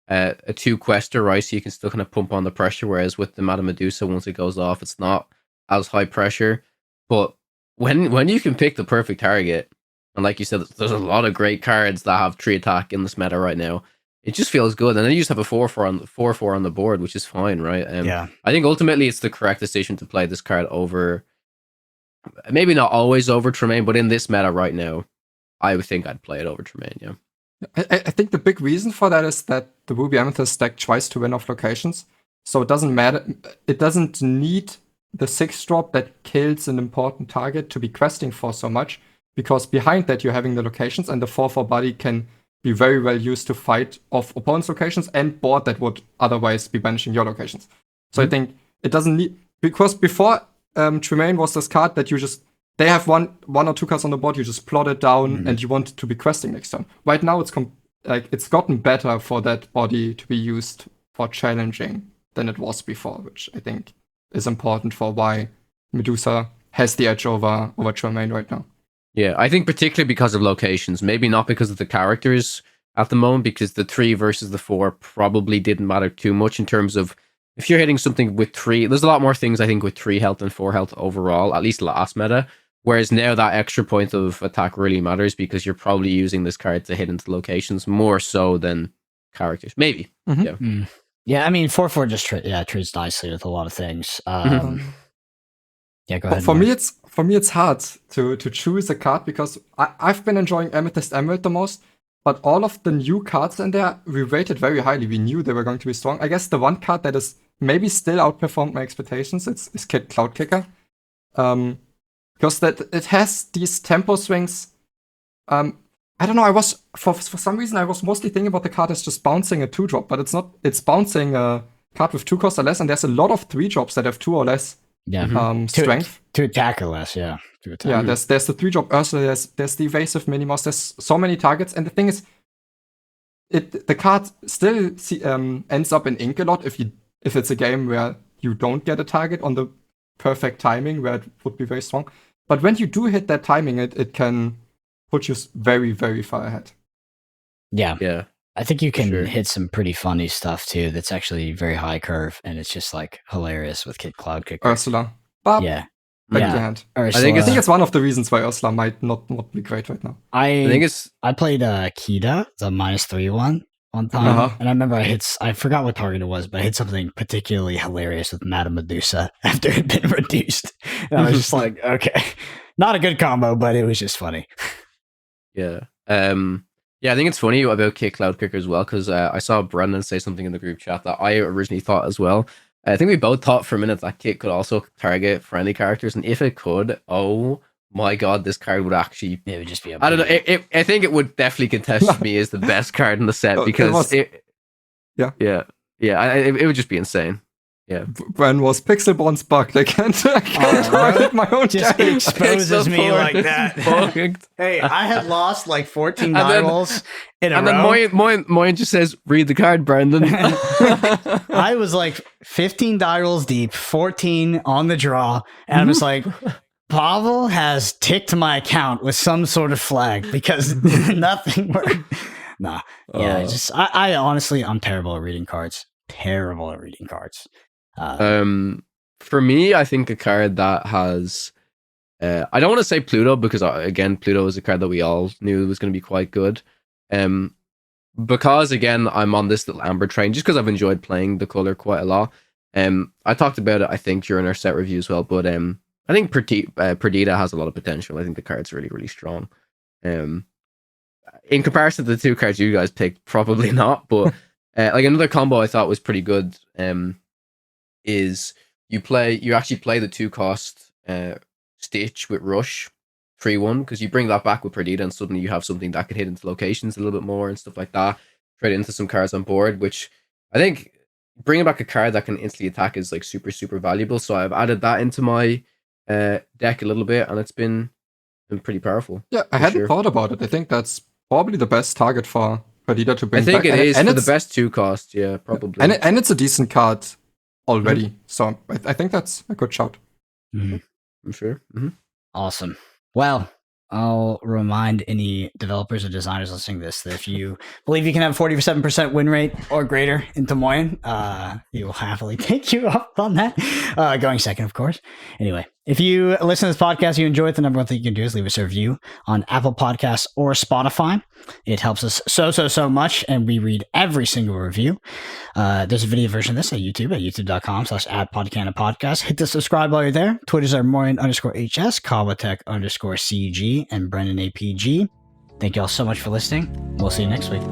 a 2-quester, right? So you can still kind of pump on the pressure. Whereas with the Madam Medusa, once it goes off, it's not as high pressure. But when you can pick the perfect target, and like you said, there's a lot of great cards that have 3 attack in this meta right now. It just feels good, and then you just have a 4/4 on the board, which is fine, right? Yeah. I think ultimately it's the correct decision to play this card over. Maybe not always over Tremaine, but in this meta right now, I would think I'd play it over Tremaine. Yeah. I think the big reason for that is that the Ruby Amethyst deck tries to win off locations, so it doesn't matter. It doesn't need the 6-drop that kills an important target to be questing for so much, because behind that you're having the locations, and the 4/4 body can be very well used to fight off opponents' locations and board that would otherwise be banishing your locations. So I think it doesn't need, because before Tremaine was this card that they have one or 2 cards on the board, you just plot it down and you want it to be questing next turn. Right now it's gotten better for that body to be used for challenging than it was before, which I think is important for why Medusa has the edge over Tremaine right now. Yeah, I think particularly because of locations, maybe not because of the characters at the moment, because the 3 versus the 4 probably didn't matter too much in terms of if you're hitting something with 3, there's a lot more things I think with 3 health and 4 health overall, at least last meta. Whereas now that extra point of attack really matters because you're probably using this card to hit into locations more so than characters. Maybe. Yeah. Yeah, I mean 4/4 just trades nicely with a lot of things. Yeah, go ahead. For me, it's hard to choose a card because I've been enjoying Amethyst Emerald the most, but all of the new cards in there we rated very highly. We knew they were going to be strong. I guess the one card that is maybe still outperformed my expectations is Kid Cloud Kicker, because that it has these tempo swings. I don't know. I was for some reason I was mostly thinking about the card as just bouncing a 2-drop, but it's not. It's bouncing a card with 2 cost or less, and there's a lot of 3-drops that have 2 or less. Yeah, Strength to attack or less. Yeah, to attack. Yeah, there's the 3-drop Ursula. There's the evasive Minnie Mouse. There's so many targets, and the thing is, the card still ends up in ink a lot if it's a game where you don't get a target on the perfect timing where it would be very strong. But when you do hit that timing, it can put you very, very far ahead. Yeah. I think you can hit some pretty funny stuff too. That's actually very high curve, and it's just like hilarious with Kid Cloud Kicker. Ursula. Bob. Yeah, back Yeah. to hand. Ursula. I think it's one of the reasons why Ursula might not be great right now. I think it's I played Kida, the -3 one time, Uh-huh. and I remember I forgot what target it was, but I hit something particularly hilarious with Madam Medusa after it had been reduced. And I was just like, okay, not a good combo, but it was just funny. yeah. Yeah, I think it's funny about Kit Cloud Kicker as well, because I saw Brendan say something in the group chat that I originally thought as well. I think we both thought for a minute that Kit could also target friendly characters, and if it could, oh my god, this card would actually... It would just be I don't know, I think it would definitely contest me as the best card in the set, because it would just be insane. Yeah. Bren was Pixelborn's bugged. I can't target my own just character. exposes me Pixelborn like that. Fucked. Hey, I had lost like 14 And then- die rolls in a And then row. Moyen just says, read the card, Brendan. I was like 15 die rolls deep, 14 on the draw, and I'm just like, Pavel has ticked my account with some sort of flag because nothing worked. Nah, yeah, I honestly, I'm terrible at reading cards. Terrible at reading cards. For me, I think a card that has, I don't want to say Pluto because again, Pluto is a card that we all knew was going to be quite good. Because again, I'm on this little Amber train just because I've enjoyed playing the color quite a lot. I talked about it, I think, during our set review as well. But I think Perdita has a lot of potential. I think the card's really, really strong. In comparison to the two cards you guys picked, probably not. But like another combo I thought was pretty good. Is you actually play the 2-cost Stitch with Rush 3/1 because you bring that back with Perdita and suddenly you have something that can hit into locations a little bit more and stuff like that. Trade into some cards on board, which I think bringing back a card that can instantly attack is like super, super valuable. So I've added that into my deck a little bit and it's been pretty powerful. Yeah, I hadn't thought about it. I think that's probably the best target for Perdita to bring back. I think it is and for the best 2-cost, yeah, probably. And it's a decent card already. So I think that's a good shout. Mm-hmm. I'm sure. Mm-hmm. Awesome. Well, I'll remind any developers or designers listening to this that if you believe you can have 47% win rate or greater into Moyen, he will happily take you up on that. Going second, of course. Anyway, if you listen to this podcast, you enjoy it, the number one thing you can do is leave us a review on Apple Podcasts or Spotify. It helps us so much, and we read every single review. There's a video version of this at youtube.com/@PodcanaPodcast. Hit the subscribe while you're there. Twitter's our Moyen_HS, KawaTech_CG, and Brendan APG. Thank you all so much for listening. We'll see you next week.